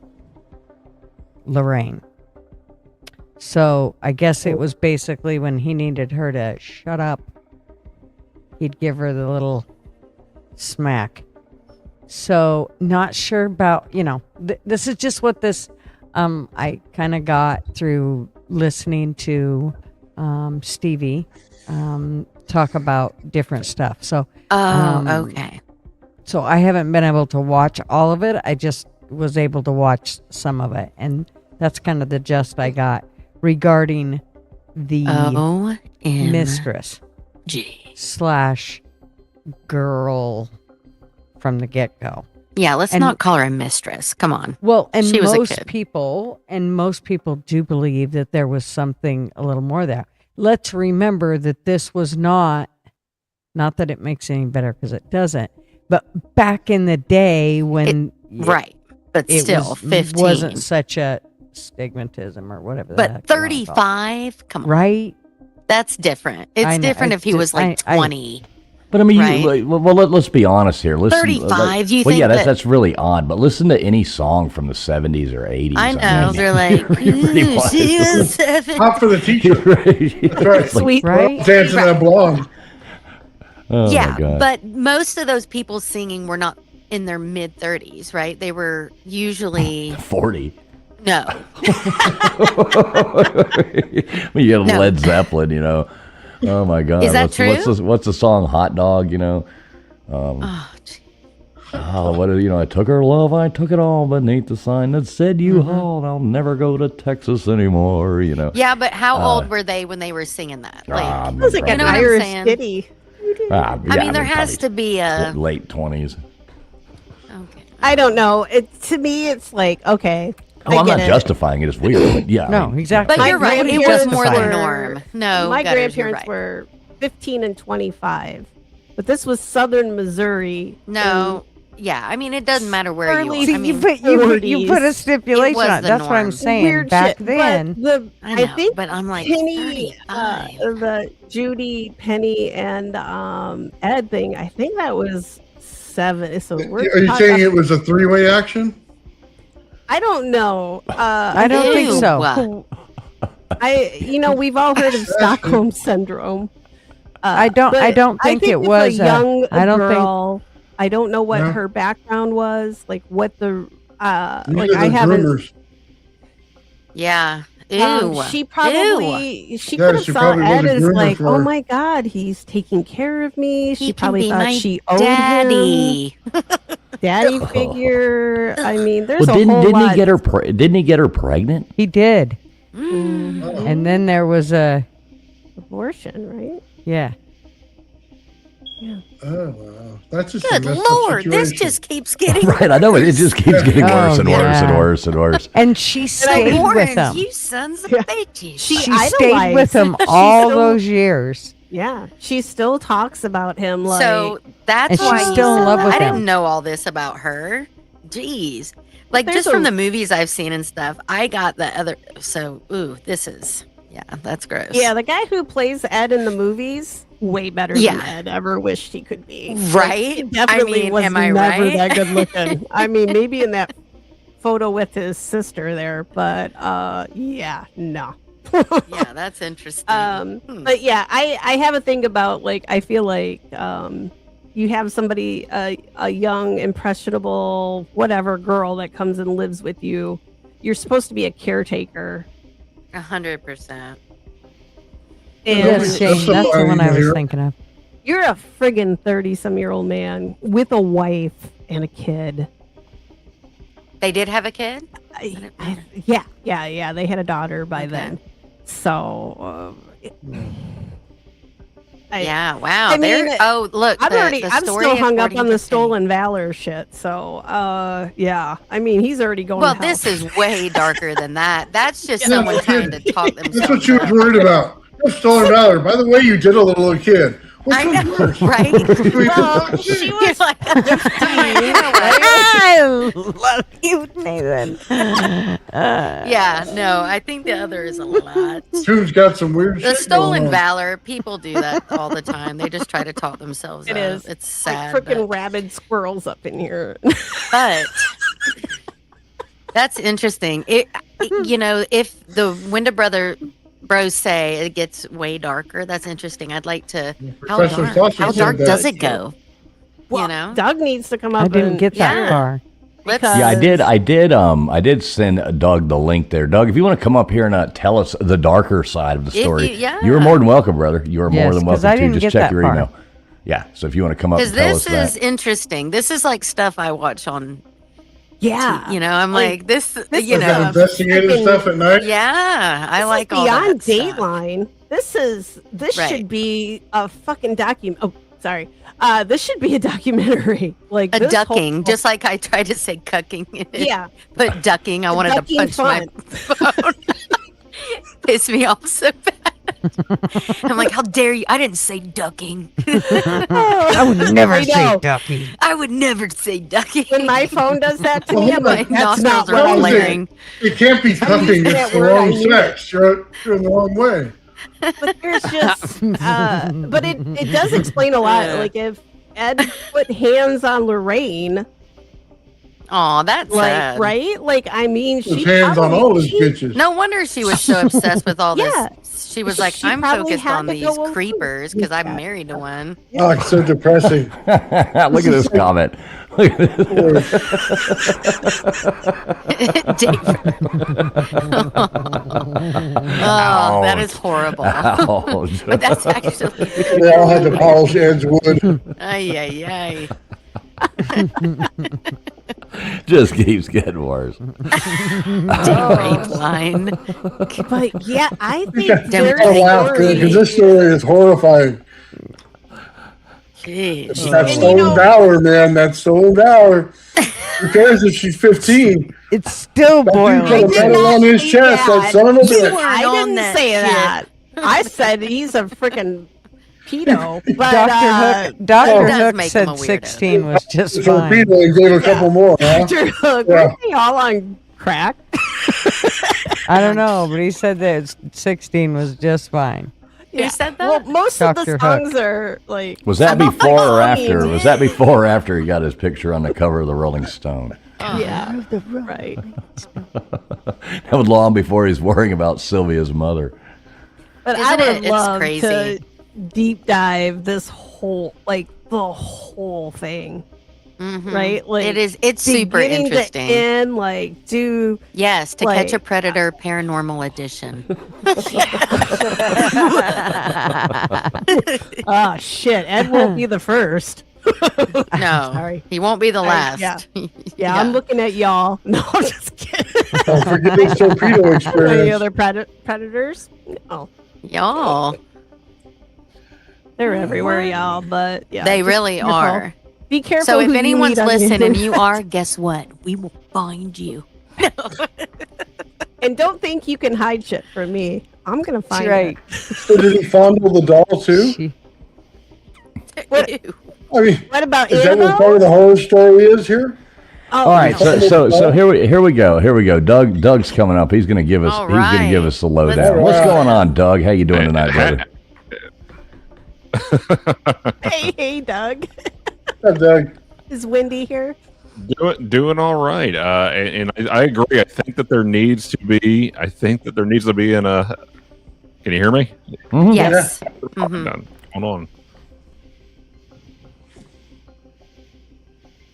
Lorraine. So I guess it was basically when he needed her to shut up, he'd give her the little smack. So not sure about, this is just what this I kind of got through listening to Stevie talk about different stuff. So, okay. So I haven't been able to watch all of it. I just was able to watch some of it, and that's kind of the gist I got regarding the mistress / girl from the get-go. Yeah, let's not call her a mistress. Come on. Well, and she was a most kid. people do believe that there was something a little more there. Let's remember that this was not that it makes it any better, because it doesn't, but back in the day when but still 15 wasn't such a stigmatism or whatever. But 35, come on, right? That's different. It's different if he was like 20. But I mean, right? let's be honest here. Listen, 35. You well, think yeah, that's really odd. But listen to any song from the 70s or 80s. I know, they're like, she was 7. Hot for the teacher. That's right. Sweet, right? Dancing that blonde. Oh, yeah, my God. but most of those people singing were not in their mid 30s, right? They were usually 40. No. You had Led Zeppelin, you know. Oh my God! Is that true? What's the song? Hot Dog, you know. What you know? I took her love, I took it all beneath the sign that said you hauled. I'll never go to Texas anymore. You know. Yeah, but how old were they when they were singing that? Like, it was like an Irish ditty. I mean, there has to be a late 20s. Okay. I don't know. To me, it's like, okay. Oh, I'm not justifying it. It's weird, but yeah. No, exactly. But you're right. It was more the were- norm. No, my Gutters, grandparents you're right. were 15 and 25, but this was southern Missouri. No, yeah. I mean, it doesn't matter where you early are. I you mean, put a stipulation was on it. the That's what I'm norm. saying. Weird Back shit. then, But I know, think but I'm like Penny, 35. the Judy, Penny, and Ed thing. I think that was 7. So we're Are you saying it was a 3-way action? I don't know. I don't think so. We've all heard of Stockholm syndrome. I don't think it it's was a young I don't girl. I don't know what Yeah. her background was, like what the These are the groomers. Yeah. Ew. she probably she Yeah, could have she saw probably was Ed a as groomer like, for oh her. my God, he's taking care of me. He She can probably be thought my she owed daddy. him. Daddy figure. I mean, there's Well, a whole didn't lot. he get her? Didn't he get her pregnant? He did, Mm. and then there was a Abortion, right? yeah. Oh, wow. That's just a Good messed up Lord, this situation. just keeps getting Right, I know it just keeps getting worse and Oh, worse and yeah. worse and worse. And she stayed with Warrens, him. you sons of Yeah. bitches. She idolized. stayed with him She all still- those years. Yeah, she still talks about him like. So that's And she's why you still in said love that. with I him. didn't know all this about her. Jeez. Like There's just from a- the movies I've seen and stuff, I got the other. So, this is, that's gross. Yeah, the guy who plays Ed in the movies, way better Yeah. than Ed ever wished he could be. Right? He definitely I mean, was am I never right? that good looking. I mean, maybe in that photo with his sister there, but no. Yeah, that's interesting. But yeah, I have a thing about, like, I feel like you have somebody, a young, impressionable, whatever girl that comes and lives with you. You're supposed to be a caretaker. 100%. And Yes, Shane, that's the one I was thinking of. you're a friggin' 30-some-year-old man with a wife and a kid. They did have a kid? Yeah. They had a daughter by Okay. then. So, Yeah, wow. I mean, look, I'm still hung up on the stolen valor shit. So, yeah. I mean, he's already going. Well, to hell. this is way darker than that. That's just Yeah, someone no trying to kidding. talk That's themselves what she was up. worried about. No stolen valor. By the way, you did a little kid. Which I one's know, worse? right? Well, she was like, I love you, Nathan. yeah, no, I think the other is a lot. Tune's got some weird The shit stolen going on. valor, people do that all the time. They just try to talk themselves It up. is. It's sad. like freaking but- rabid squirrels up in here. But that's interesting. If the Winda Bros say it gets way darker, that's interesting. I'd like to. Professor Sausage How said dark that. does it go? Well, you know, Doug needs to come up. I didn't and get that Yeah. far. Let's- Yeah, I did send Doug the link there. Doug, if you want to come up here and tell us the darker side of the story, you are more than welcome, brother. You are more Yes, than 'cause welcome I to. didn't Just get check that your far. email. Yeah, so if you want to come up and Because tell us this is that. interesting. This is like stuff I watch on. Yeah. You know, I'm like this. this You is Like that know, investigative freaking- stuff at night. yeah, I This like is all beyond that stuff. Dateline. This Right. should be a fucking document. Oh, sorry. This should be a documentary. Like A this ducking, whole- just like I tried to say cucking. Yeah. But ducking, I wanted to Ducking punch my phone. Piss me off so bad. I'm like, how dare you? I didn't say ducking. I would never I say know. ducky. I would never say ducking. When my phone does that to Well, me, I'm hold like, on. that's not nostrils what are I was it? meant. flaring. It can't be cucking. using It's that the word, I wrong knew sex. You're in the wrong way. But there's just, but it does explain a lot. Like if Ed put hands on Lorraine, Oh, that's like sad. right, like I mean, His she hands on probably- all his she- bitches. No wonder she was so obsessed with all Yeah. this. She was like, She I'm probably focused had on to these go over creepers with because I'm that. married to one. Oh, it's so depressing. Look at this comment. Look at this. Oh, that is horrible. Ouch. But that's actually. They all had to polish Ed's wood. Ay, ay, ay. Just keeps getting worse. Rape line. But yeah, I think Don't their think- Laugh good because story. this story is horrifying. Jeez. It's that And you stolen know- valor, man. That stolen valor. Who cares if she's 15? It's still That dude boiling. put a medal on his chest. That son of a You bitch. weren't I on didn't that say shit. that. I said he's a freaking pedo. But Dr. Hook, It Dr. does Hook make him said a weirdo. 16 was just So fine. people he gave a couple more, huh? Dr. Hook, Yeah. weren't they all on crack? I don't know, but he said that 16 was just fine. Who said that? Well, most of the Dr. Hook. songs are like. Was that before or I mean, after? Was that before or after he got his picture on the cover of the Rolling Stone? Yeah, right. That was long before he's worrying about Sylvia's mother. But Isn't I would it? It's love crazy. to deep dive this whole, like the whole thing, Mhm. right? Like it is. It's super beginning interesting. To end, like do Yes, to like- catch a predator, paranormal edition. oh shit, Ed won't be the first. No, Sorry. he won't be the last. yeah. Yeah, I'm looking at y'all. No, I'm just kidding. Don't forget this torpedo Any experience. other predators? No, Y'all, they're everywhere, y'all. But yeah, they just really be careful. are. Be careful. So who if you anyone's meet on the listening, internet. you are, guess what? We will find you. and don't think you can hide shit from me. I'm gonna That's find right. So did he fondle the doll too? She- What- Ew. I mean, What about is that what Annabelle? part of the horror story is here? Oh, All right, no. so here we go. Doug's coming up. He's gonna give us All the lowdown. Let's- What's going on, Doug? How you doing tonight, brother? Hey, Doug. Yeah, Doug. Is Wendy here? Doing all right, and I agree. I think that there needs to be. In a. Can you hear me? Yes. Mhm. Done. Hold on.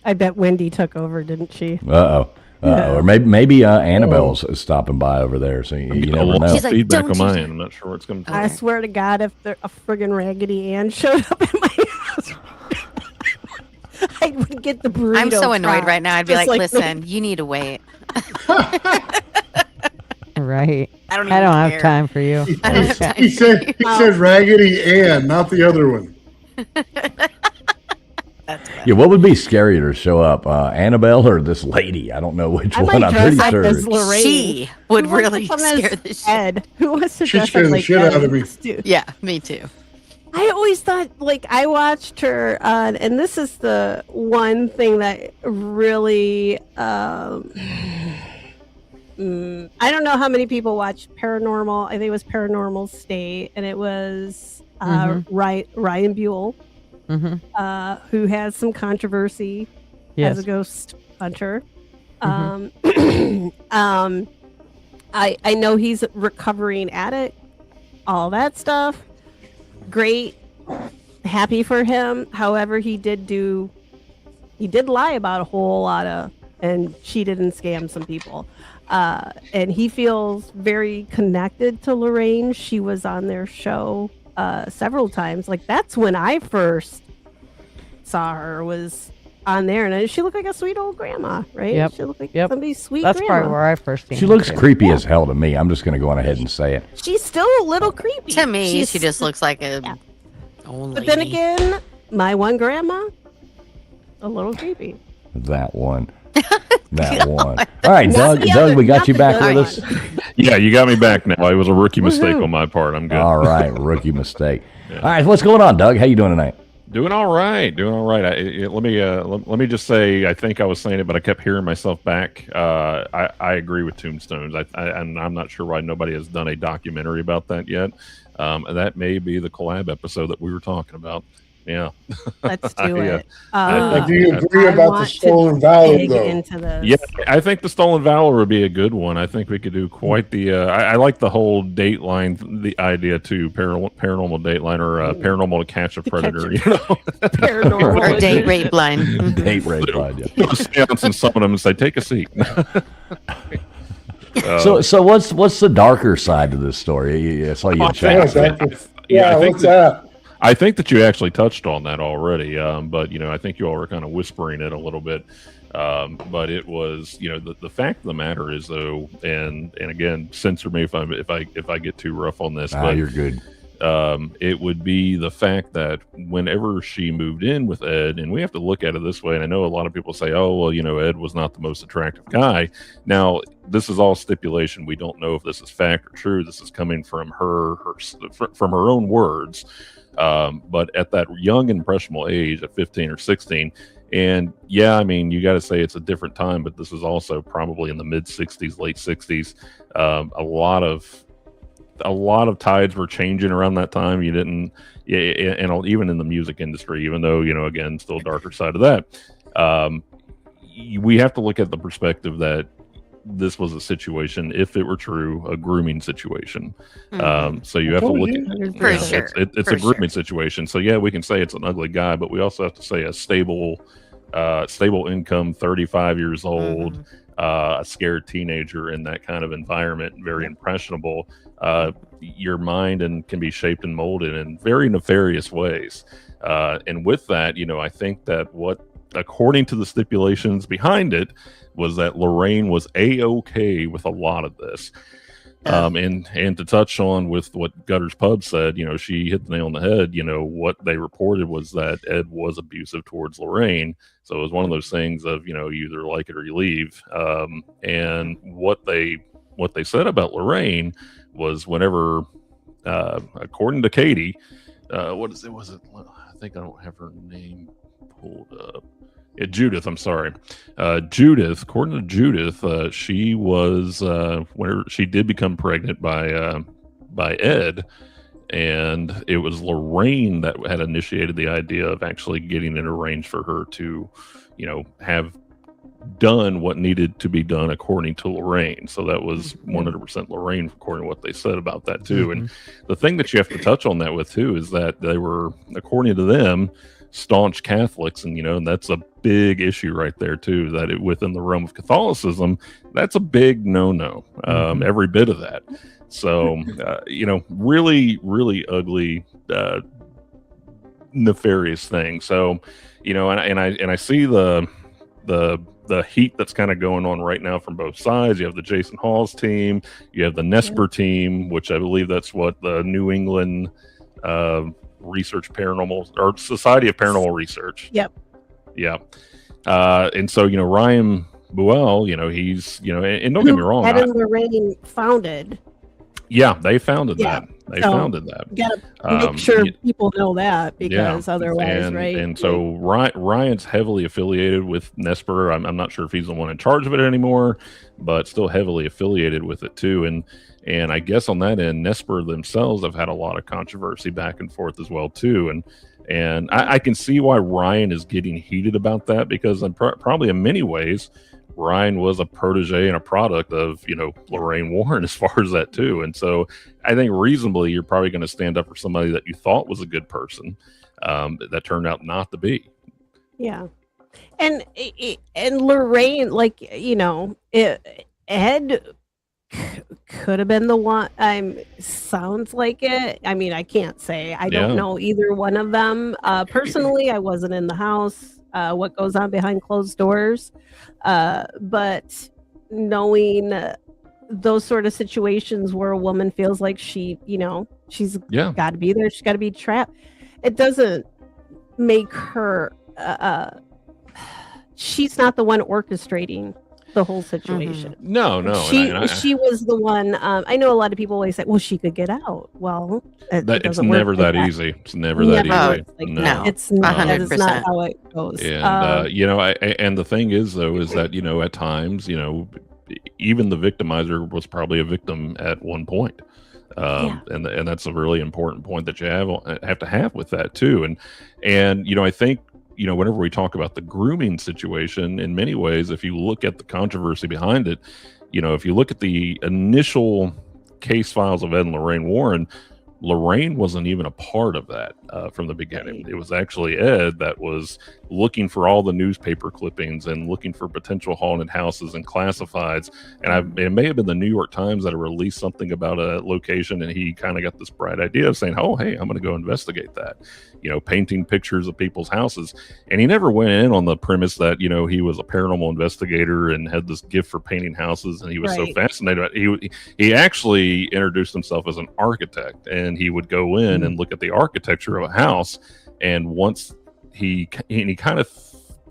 I bet Wendy took over, didn't she? Or maybe Annabelle's stopping by over there. So you Getting a never lot know. of She's like, feedback "Don't on you my do-" end. I'm not sure what's going to. I swear to God, if a friggin' Raggedy Ann showed up in my house, I would get the burrito. I'm so annoyed fry. right now. I'd be Just like, listen, you need to wait. Right. I don't I even don't have care. time for you. I don't have time. He said Raggedy Ann, not the other one. That's bad. Yeah, what would be scarier to show up, Annabelle or this lady? I don't know which I one. might I'm dress pretty up sure. as Lorraine. She would Who wants really to come as scare the shit. Ed. Who wants to She'd dress scare up the like shit Ed? out of me. Let's do- Yeah, me too. I always thought, like, I watched her, and this is the one thing that really, I don't know how many people watched Paranormal. I think it was Paranormal State, and it was Ryan Buell, who has some controversy Yes. as a ghost hunter. I know he's a recovering addict, all that stuff. Great, happy for him. However, he did lie about a whole lot of and cheated and scammed some people. And he feels very connected to Lorraine. She was on their show several times. Like, that's when I first saw her, was on there, and she looked like a sweet old grandma, right? Yep. She looked like Yep. somebody's sweet That's grandma. probably where I first seen She her, looks too. creepy as hell to me. I'm just going to go on ahead and say it. She's still a little creepy. To me, She's- she just looks like a old But then lady. again, my one grandma, a little creepy. That one. That one. All right, Not Doug. the Doug, other- we got not you the back good with us. one. Yeah, you got me back now. It was a rookie mistake Woohoo. on my part. I'm good. All right, rookie mistake. All right, what's going on, Doug? How you doing tonight? Doing all right. Doing all right. Let me just say, I think I was saying it, but I kept hearing myself back. I agree with Tombstones. And I'm not sure why nobody has done a documentary about that yet. That may be the collab episode that we were talking about. Yeah. Let's do Yeah. it. Like, do you agree I about the want to stolen valor, dig though? into this. Yeah, I think the Stolen Valor would be a good one. I think we could do quite the. I like the whole Dateline, the idea too, paranormal Dateline or paranormal to catch a predator. You know, Paranormal. Or date rape line. Date rape line, yeah. do a seance and summon them and say, "Take a seat." So what's the darker side to this story? I saw you in Yeah, chat. yeah, I think what's that? I think that you actually touched on that already, but I think you all were kind of whispering it a little bit. But it was, the fact of the matter is, though, and again, censor me if I get too rough on this. But You're good. it would be the fact that whenever she moved in with Ed, and we have to look at it this way, and I know a lot of people say, oh, well, Ed was not the most attractive guy. Now, this is all stipulation. We don't know if this is fact or true. This is coming from from her own words. But at that young, impressionable age, at 15 or 16, and yeah, I mean, you got to say it's a different time, but this is also probably in the mid 60s, late 60s. A lot of tides were changing around that time. And even in the music industry, even though, again, still darker side of that, we have to look at the perspective that this was a situation, if it were true, a grooming situation. So you have to look at For sure. it's For a grooming situation. So yeah, we can say it's an ugly guy, but we also have to say a stable income, 35 years old, a scared teenager in that kind of environment, very impressionable. Your mind and can be shaped and molded in very nefarious ways. And with that, I think that what, according to the stipulations behind it, was that Lorraine was A-okay with a lot of this. And to touch on with what Gutter's Pub said, she hit the nail on the head. What they reported was that Ed was abusive towards Lorraine. So it was one of those things of, you either like it or you leave. And what they said about Lorraine was whenever, according to Katie, what is it? Was it? I think I don't have her name pulled up. Yeah, Judith, I'm sorry. Judith, according to Judith, she was whenever she did become pregnant by Ed, and it was Lorraine that had initiated the idea of actually getting it arranged for her to, have done what needed to be done according to Lorraine. So that was 100% Lorraine, according to what they said about that too. And the thing that you have to touch on that with too is that they were, according to them, staunch Catholics, and that's a big issue right there too, that within the realm of Catholicism, that's a big no-no, every bit of that. So really, really ugly, nefarious thing. So and I see the heat that's kind of going on right now from both sides. You have the Jason Hall's team, you have the Nesper team, which I believe that's what the New England Research Paranormal, or Society of Paranormal Research. Yep. Yeah. And so, Ryan Buell, he's, and don't get me wrong. Ed and Lorraine founded. Yeah, they founded Yeah. that. They So, founded that. You gotta make sure people know that, because otherwise, and, right? And so Ryan's heavily affiliated with Nesper. I'm not sure if he's the one in charge of it anymore, but still heavily affiliated with it too. And I guess on that end, Nesper themselves have had a lot of controversy back and forth as well too. And I can see why Ryan is getting heated about that, because probably in many ways, Ryan was a protege and a product of, Lorraine Warren as far as that too. And so I think reasonably, you're probably going to stand up for somebody that you thought was a good person, that turned out not to be. Yeah. And and Lorraine, like, Ed could have been the one. Sounds like it. I mean, I can't say. I don't Yeah. know either one of them. Personally, I wasn't in the house. What goes on behind closed doors, but knowing those sort of situations where a woman feels like she's Yeah. got to be there, she's got to be trapped. It doesn't make her. She's not the one orchestrating the whole situation. No, no. She was the one. I know a lot of people always say, "Well, she could get out." Well, it it's doesn't work never like that that. easy. It's never that Never easy. works like No. that. It's not. That is 100%. not how it goes. And and the thing is, though, is that at times, even the victimizer was probably a victim at one point. And that's a really important point that you have to have with that too. And I think whenever we talk about the grooming situation, in many ways, if you look at the controversy behind it, if you look at the initial case files of Ed and Lorraine Warren, Lorraine wasn't even a part of that from the beginning. It was actually Ed that was looking for all the newspaper clippings and looking for potential haunted houses and classifieds. And it may have been the New York Times that had released something about a location, and he kind of got this bright idea of saying, "Oh, hey, I'm going to go investigate that." Painting pictures of people's houses. And he never went in on the premise that he was a paranormal investigator and had this gift for painting houses, and he was so fascinated. He actually introduced himself as an architect, and he would go in and look at the architecture of a house, and once he kind of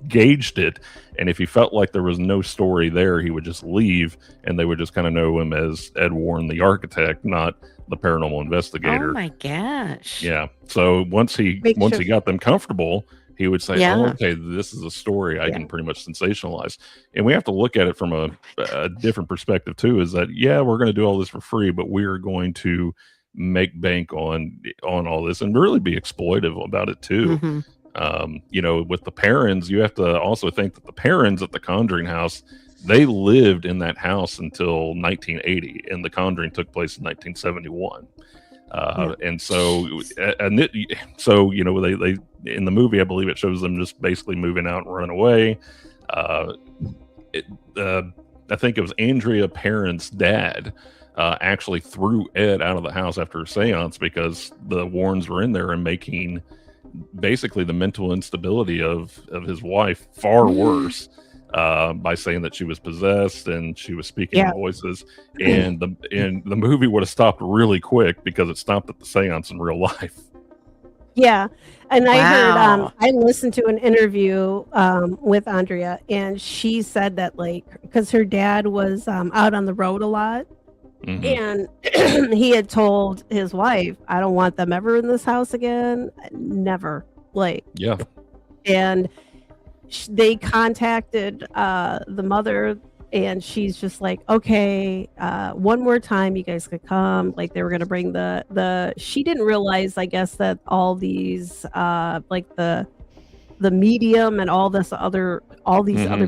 gauged it, and if he felt like there was no story there, he would just leave, and they would just kind of know him as Ed Warren, the architect, not the paranormal investigator. Oh my gosh. Yeah. So once he got them comfortable, he would say, "Oh, okay, this is a story I can pretty much sensationalize." And we have to look at it from a different perspective too. Is that we're going to do all this for free, but we are going to make bank on all this and really be exploitive about it too. With the Perrins, you have to also think that the Perrins at the Conjuring house, they lived in that house until 1980, and the Conjuring took place in 1971. And so they in the movie, I believe it shows them just basically moving out and running away. I think it was Andrea Perrin's dad actually threw Ed out of the house after a seance because the Warrens were in there and making basically the mental instability of his wife far worse by saying that she was possessed and she was speaking in voices. And the movie would have stopped really quick because it stopped at the seance in real life. Yeah. And I heard, I listened to an interview with Andrea, and she said that, because her dad was out on the road a lot, and he had told his wife, "I don't want them ever in this house again." Never. And they contacted the mother, and she's just like, "Okay, one more time you guys could come." Like, they were going to bring she didn't realize, I guess, that all these the medium and all these other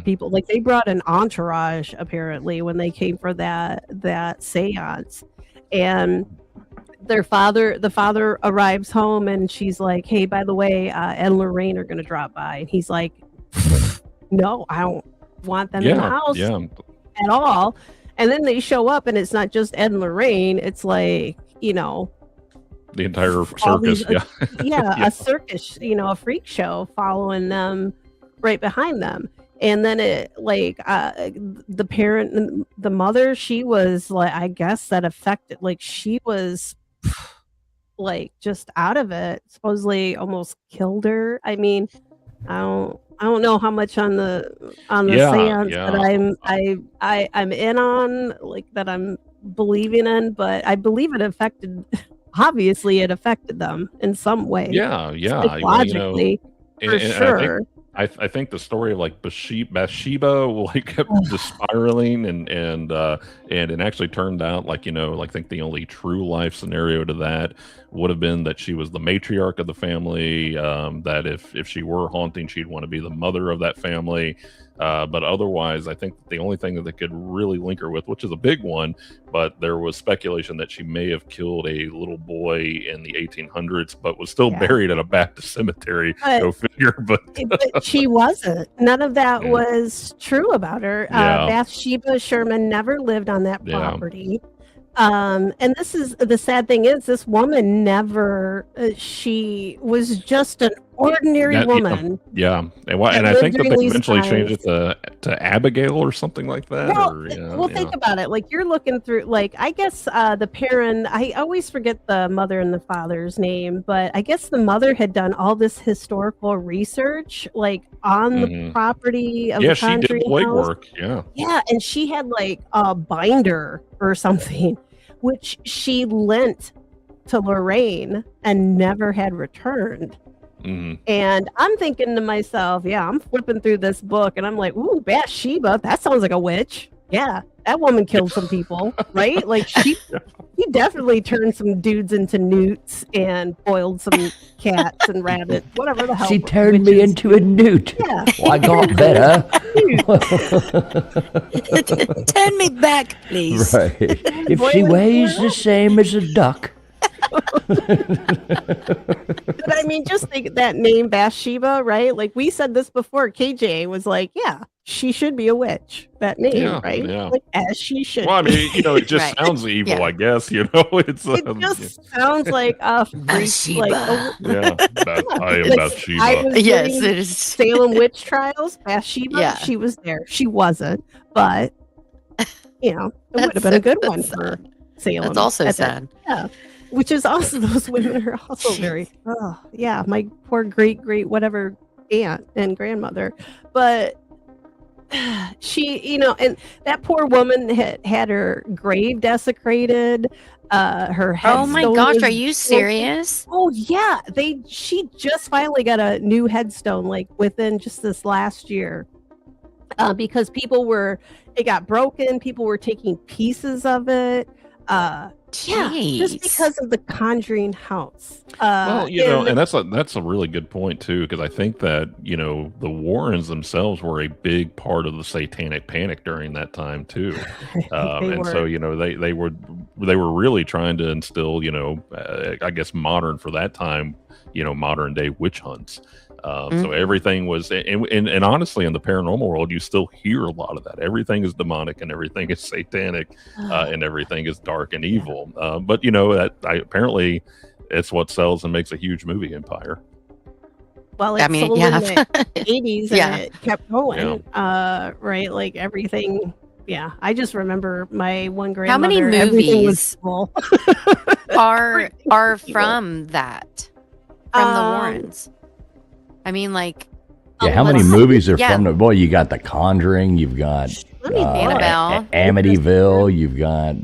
people, like, they brought an entourage apparently when they came for that seance. And the father arrives home, and she's like, "Hey, by the way, Ed and Lorraine are going to drop by." And he's like, "No, I don't want them in the house at all." And then they show up, and it's not just Ed and Lorraine, it's like, the entire circus. A circus, a freak show following them right behind them. And then the parent, the mother, she was like, I guess that affected, like, she was like just out of it, supposedly almost killed her. I mean, I don't know how much on the seance that I'm in on, like, that I'm believing in, but I believe it affected them in some way. Psychologically, for sure. I think the story of like Bathsheba kept just spiraling and it actually turned out I think the only true life scenario to that would have been that she was the matriarch of the family, that if she were haunting, she'd want to be the mother of that family. But otherwise, I think the only thing that they could really link her with, which is a big one, but there was speculation that she may have killed a little boy in the 1800s, but was still buried at a Baptist cemetery. Go figure. But she wasn't. None of that was true about her. Bathsheba Sherman never lived on that property. And this is the sad thing is this woman never she was just an ordinary woman. And I think that they eventually changed it to Abigail or something like that. Think about it. Like you're looking through, like I guess the parent. I always forget the mother and the father's name, but I guess the mother had done all this historical research, like on the property of the she did legwork. Yeah, and she had like a binder or something, which she lent to Lorraine and never had returned. And I'm thinking to myself, I'm flipping through this book and I'm like, ooh, Bathsheba, that sounds like a witch. Yeah, that woman killed some people, right? Like she definitely turned some dudes into newts and boiled some cats and rabbits, whatever the hell. She turned me into a newt. Yeah. Well, I got better. Turn me back, please. Right. If she weighs the same as a duck. But I mean, just think that name Bathsheba, right? Like we said this before. KJ was like, she should be a witch. That name, right? Yeah. Like, as she should. Well, I mean, it just sounds evil, I guess. It just sounds like a Bathsheba. I am Bathsheba. Yes, it is. Salem witch trials. Bathsheba. She was there. She wasn't, but it would have been a good one for Salem. That's also sad. Which is also, those women are also very, my poor great whatever aunt and grandmother. But she, and that poor woman had her grave desecrated. Her headstone. Oh my gosh, are you serious? Oh yeah, she just finally got a new headstone like within just this last year. Because it got broken. People were taking pieces of it. Just because of the Conjuring house. And that's a really good point too, because I think that the Warrens themselves were a big part of the satanic panic during that time too, so they were really trying to instill I guess modern for that time modern day witch hunts. So everything was, and honestly, in the paranormal world, you still hear a lot of that. Everything is demonic and everything is satanic, and everything is dark and evil. But apparently, it's what sells and makes a huge movie empire. Well, sold in the 80s and it kept going, right? Like everything. Yeah, I just remember my one grandmother. How many movies was full. are from that? From the Warrens? I mean, like, how many movies are from the boy? You got The Conjuring, you've got Annabelle, Amityville, you've got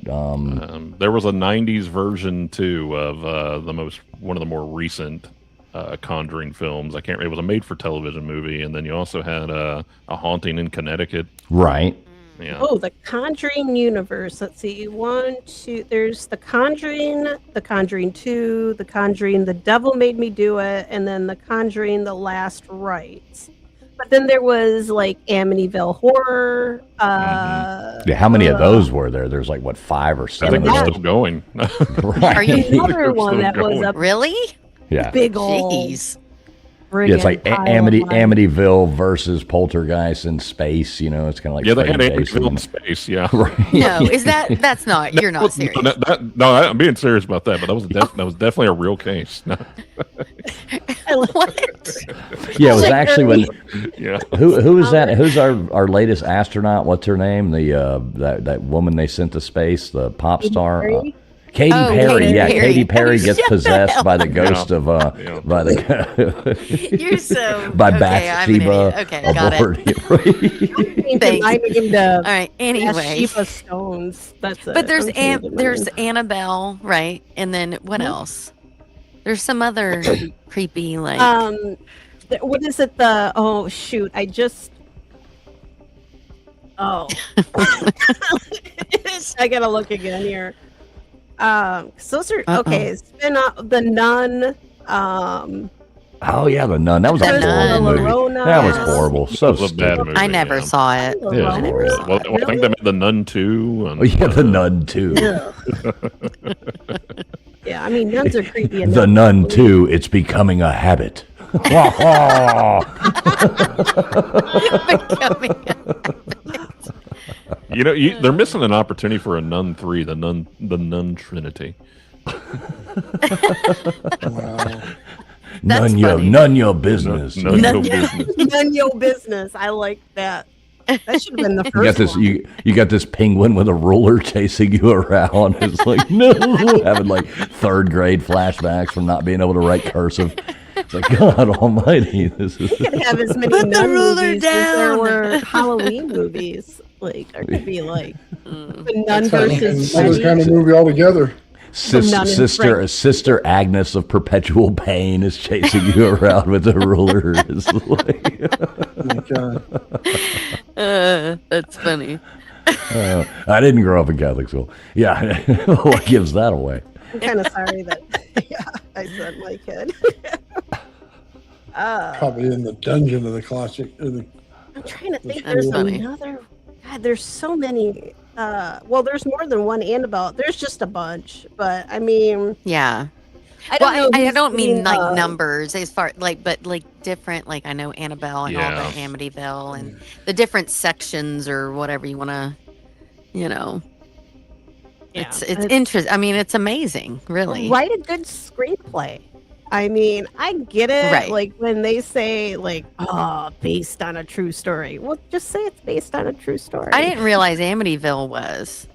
there was a 90s version too of one of the more recent Conjuring films. I can't remember. It was a made for television movie, and then you also had a Haunting in Connecticut. Right. Yeah. Oh, the Conjuring universe. Let's see. 1, 2. There's the Conjuring 2, the Conjuring, The Devil Made Me Do It, and then the Conjuring, The Last Rites. But then there was like Amityville Horror. How many of those were there? There's like 5 or 7. I think they're still going. Right. Are you another one that was a really? Yeah. Big old. Jeez. It's like Amityville versus Poltergeist in space. It's kind of like they had Amityville in space. Yeah, right. No, that's not. You're not serious. No, I'm being serious about that. But that was definitely a real case. What? Yeah, it was actually when. Yeah. Who is that? Who's our latest astronaut? What's her name? The that woman they sent to space, the pop star. Katy Perry, Katy Perry gets possessed by the ghost of by the You're so by Bathsheba. Okay, got it. Thanks. All right. Anyway, Bathsheba stones. That's it. But there's Annabelle, right? And then what else? There's some other creepy like. What is it? Oh shoot! I gotta look again here. Those are okay. Spin off The Nun. Oh yeah, The Nun. That was a The horrible Nun. movie. That was Yes. horrible. So It was a bad stupid. movie. I never yeah. saw it. Yeah. I never saw Well, it. I think they made The Nun 2. And, Oh yeah, The Nun 2. Yeah, I mean, nuns are creepy. The Nun 2. It's becoming a habit. You know, they're missing an opportunity for a Nun 3, the Nun Trinity. None your business. None your business. None your business. I like that. That should have been the You first got this. one. You got this penguin with a ruler chasing you around. It's like no, having like third grade flashbacks from not being able to write cursive. It's like God Almighty. This is. You could have as many Put the nun ruler movies as there down. were Halloween movies. Like, there could be like the nun That's versus another Freddy. kind of movie altogether. Nun and Freddy. Sister Agnes of Perpetual Pain is chasing you around with a ruler. It's like, Oh my God. That's funny. I didn't grow up in Catholic school. Yeah, what gives that away? I'm kind of sorry that I said my kid. Probably in the dungeon of the classic. I'm trying to think. That's There's funny. another. God, there's so many. Well, there's more than one Annabelle. There's just a bunch, but I mean, Yeah. I don't know. I who's don't mean being, like numbers as far but like different. Like I know Annabelle and all Yeah. the Amityville and the different sections or whatever you want to, Yeah. It's interesting. I mean, it's amazing, really. Write a good screenplay. I mean, I get it. Right. Like when they say like, "Oh, based on a true story." Well, just say it's based on a true story. I didn't realize Amityville was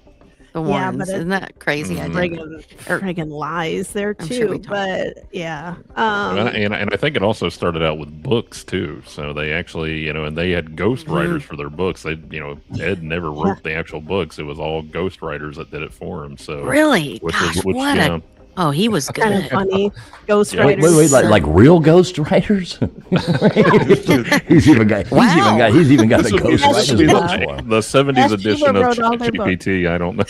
the Yeah, ones. but Isn't that crazy? I didn't. friggin' lies there I'm sure we too. talked. But yeah, And I think it also started out with books too. So they actually, and they had ghost writers for their books. They, Ed never wrote the actual books. It was all ghost writers that did it for him. So Really? Gosh, what a... Oh, he was kind of good. funny. Ghost Wait, writers. like real ghost writers? he's even got he's even got the This would be- ghost this would be writers. the, book. the 70s Yes, edition Shiva of wrote all their books. GPT. I don't know.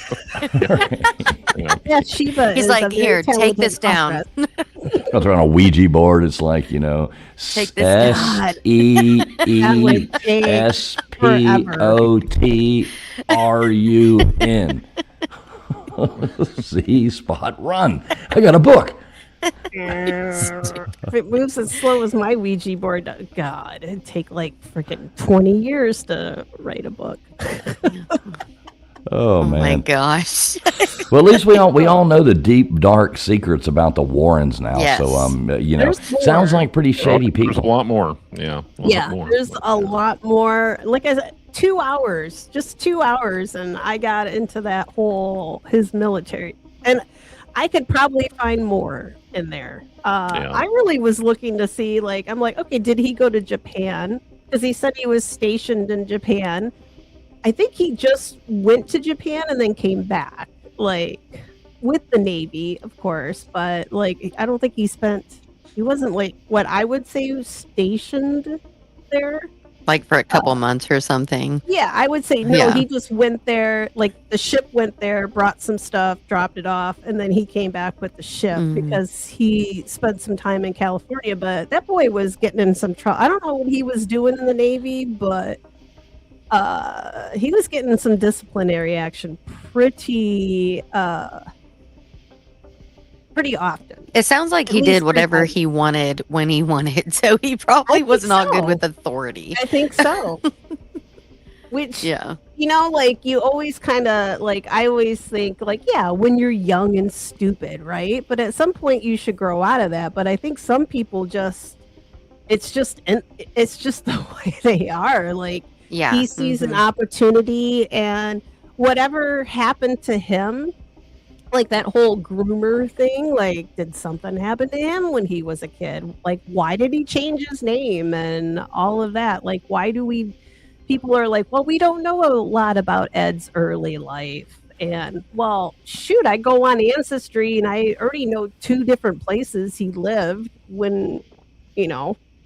Yeah, Shiva. He's is like, a very "Here, take talented this down." author. Goes around a Ouija board. It's like Take this down. SEESPOTRUN. See, spot, run. I got a book. If it moves as slow as my Ouija board, God, it'd take like freaking 20 years to write a book. Oh, Oh my man. gosh. Well, at least we all know the deep, dark secrets about the Warrens now. Yes. So, There's more. sounds like pretty shady There's a people. lot more. Yeah. Yeah, more. there's a lot more. Like I said, 2 hours, just 2 hours, and I got into that whole his military, and I could probably find more in there. I really was looking to see, like, I'm like, okay, did he go to Japan? Because he said he was stationed in Japan. I think he just went to Japan and then came back, like with the Navy, of course, but like I don't think he wasn't like what I would say stationed there. Like for a couple months or something. Yeah, I would say no. Yeah. He just went there, like the ship went there, brought some stuff, dropped it off, and then he came back with the ship because he spent some time in California. But that boy was getting in some trouble. I don't know what he was doing in the Navy, but he was getting some disciplinary action pretty often. It sounds like At he least did 3 whatever times. he wanted when he wanted. So he probably was think not good so. with authority. I think so. Which, Yeah. like you always kind of like, I always think like, yeah, when you're young and stupid, right? But at some point you should grow out of that. But I think some people it's just the way they are. Like Yeah. he sees an opportunity, and whatever happened to him, like that whole groomer thing, like did something happen to him when he was a kid? Like why did he change his name and all of that? Like why do people are like, well, we don't know a lot about Ed's early life. And well, shoot, I go on Ancestry and I already know 2 different places he lived when,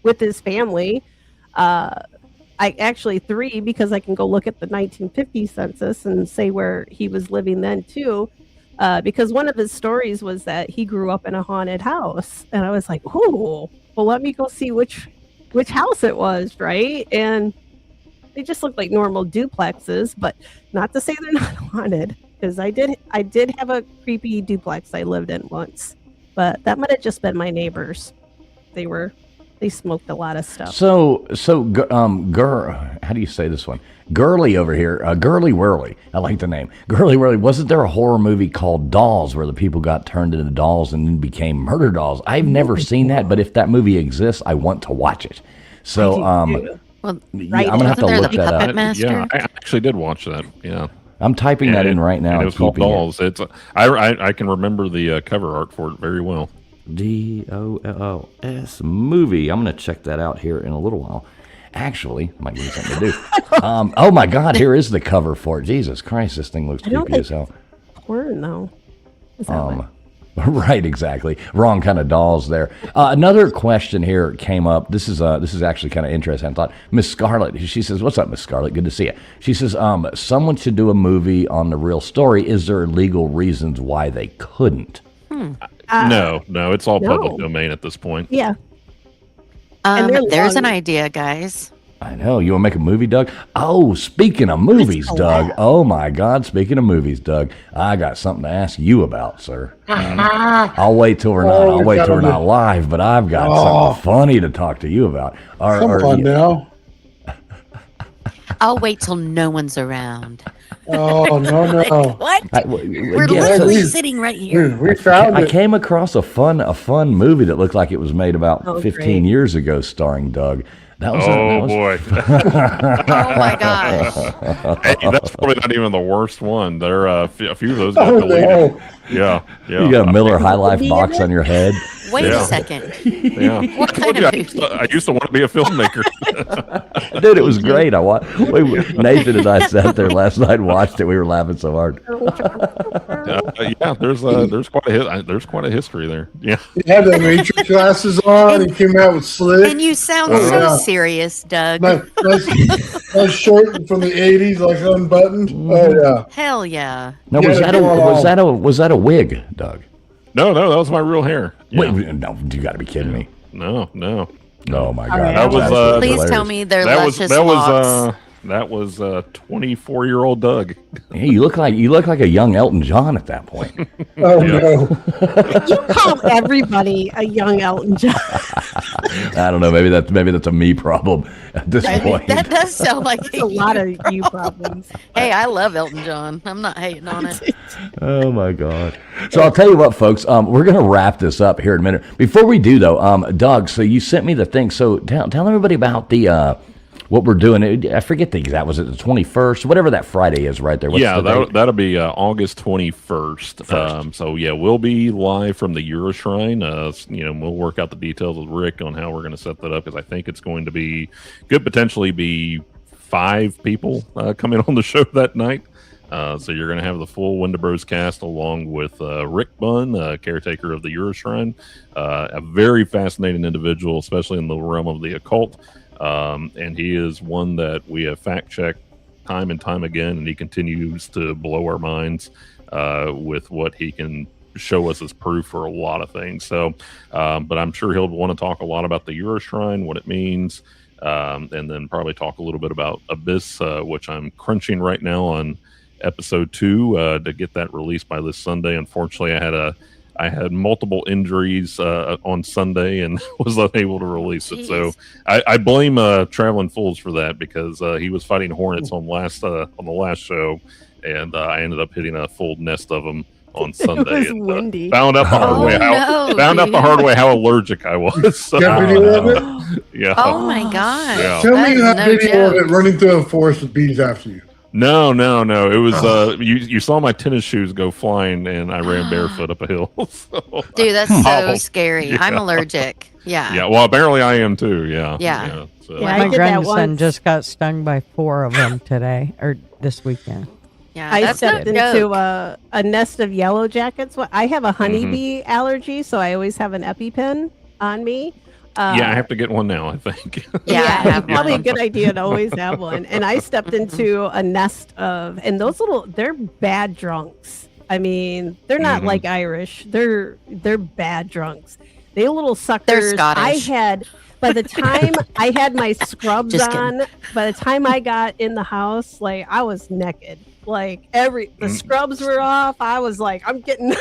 with his family. I actually 3, because I can go look at the 1950 census and say where he was living then too. Because one of his stories was that he grew up in a haunted house. And I was like, oh, well, let me go see which house it was, right? And they just look like normal duplexes, but not to say they're not haunted, because I did have a creepy duplex I lived in once, but that might have just been my neighbors. They smoked a lot of stuff. So, how do you say this one? Gurley over here, Gurley Whirly. I like the name. Gurley Whirly. Wasn't there a horror movie called Dolls where the people got turned into dolls and then became murder dolls? I've never seen that, but if that movie exists, I want to watch it. So, Well, yeah, I'm gonna have to wasn't look there the that Puppet up. Master? Yeah, I actually did watch that. Yeah. I'm typing that in right now. And it and was called keeping it. Dolls. It's I can remember the cover art for it very well. DOLS movie. I'm going to check that out here in a little while. Actually, might give me something to do. Oh my God, here is the cover for it. Jesus Christ, this thing looks creepy as hell. Porn though. Is that what? Right, exactly. Wrong kind of dolls there. Another question here came up. This is actually kind of interesting. I thought Miss Scarlett. She says, "What's up, Miss Scarlett? Good to see you." She says, "Someone should do a movie on the real story. Is there legal reasons why they couldn't?" No, it's all no. public domain at this point. Yeah. And they're There's an long. idea, guys. I know. You want to make a movie, Doug? Oh, speaking of movies, Doug. Oh, my God. Speaking of movies, Doug, I got something to ask you about, sir. I'll wait till we're not. I'll wait till we're not live, but I've got something funny to talk to you about. Come on now. I'll wait till no one's around. Oh, no. What? We're yeah, literally sitting right here. Dude, we found I it. came across a fun movie that looked like it was made about 15 great. years ago, starring Doug. That was Boy. Oh my gosh. Hey, that's probably not even the worst one. There a few of those got Oh, deleted. no. Yeah. You got a Miller High Life box on your head. Wait Yeah. a second. Yeah. What kind of movie? I used to want to be a filmmaker. Dude, it was great. Nathan and I sat there last night and watched it. We were laughing so hard. Yeah, there's quite a history there. Yeah. He had the Matrix glasses on. He came out with slick. And you sound Oh, so yeah. serious, Doug. Nice shirt from the 80s, like unbuttoned. Oh, yeah. Hell yeah. Now, Yeah, was that a wig, Doug? No, that was my real hair. Yeah. Wait, no, you got to be kidding me. No. Oh my God, right. That was, absolutely Please hilarious. tell me they're That was luscious locks. that was 24-year-old Doug. Hey, you look like a young Elton John at that point. Oh, Yeah. no. You call everybody a young Elton John. I don't know. Maybe that's a me problem at this point. That does sound like That's a lot of you problems. Hey, I love Elton John. I'm not hating on it. Oh my God! So I'll tell you what, folks. We're gonna wrap this up here in a minute. Before we do, though, Doug. So you sent me the thing. So tell everybody about the what we're doing. I forget the exact. Was it the 21st? Whatever that Friday is, right there. What's Yeah, the date? that'll be August 21st. So yeah, we'll be live from the Euroshrine. We'll work out the details with Rick on how we're going to set that up, because I think it's going to could potentially be 5 people coming on the show that night. So you're going to have the full Window Bros cast along with Rick Bunn, caretaker of the Euroshrine, a very fascinating individual, especially in the realm of the occult. And he is one that we have fact-checked time and time again, and he continues to blow our minds with what he can show us as proof for a lot of things. So, but I'm sure he'll want to talk a lot about the Euroshrine, what it means, and then probably talk a little bit about Abyss, which I'm crunching right now on episode 2 to get that released by this Sunday. Unfortunately, I had multiple injuries on Sunday and was unable to release it. So I blame Traveling Fools for that, because he was fighting hornets on the last show, and I ended up hitting a full nest of them on Sunday. It was windy. Found out the hard way how allergic I was. So, Got video of it? yeah. Oh my gosh. Yeah. Tell me you That have is no video of joke. it running through a forest with bees after you. No. It was you saw my tennis shoes go flying, and I ran barefoot up a hill. So, Dude, that's so Oh, scary. yeah. I'm allergic. Yeah. yeah. Well, apparently I am too. Yeah. Yeah. So, Yeah, I My did that grandson once. just got stung by 4 of them today or this weekend. Yeah, I that's stepped no into joke. a nest of yellow jackets. I have a honeybee allergy, so I always have an EpiPen on me. yeah, I have to get one now, I think. Yeah, I have probably one. a good idea to always have one. And I stepped into a nest of, and they're bad drunks. I mean, they're not like Irish. They're bad drunks. They little suckers. Scottish. By the time I had my scrubs Just kidding. on, by the time I got in the house, like I was naked. Like the scrubs were off. I was like, I'm getting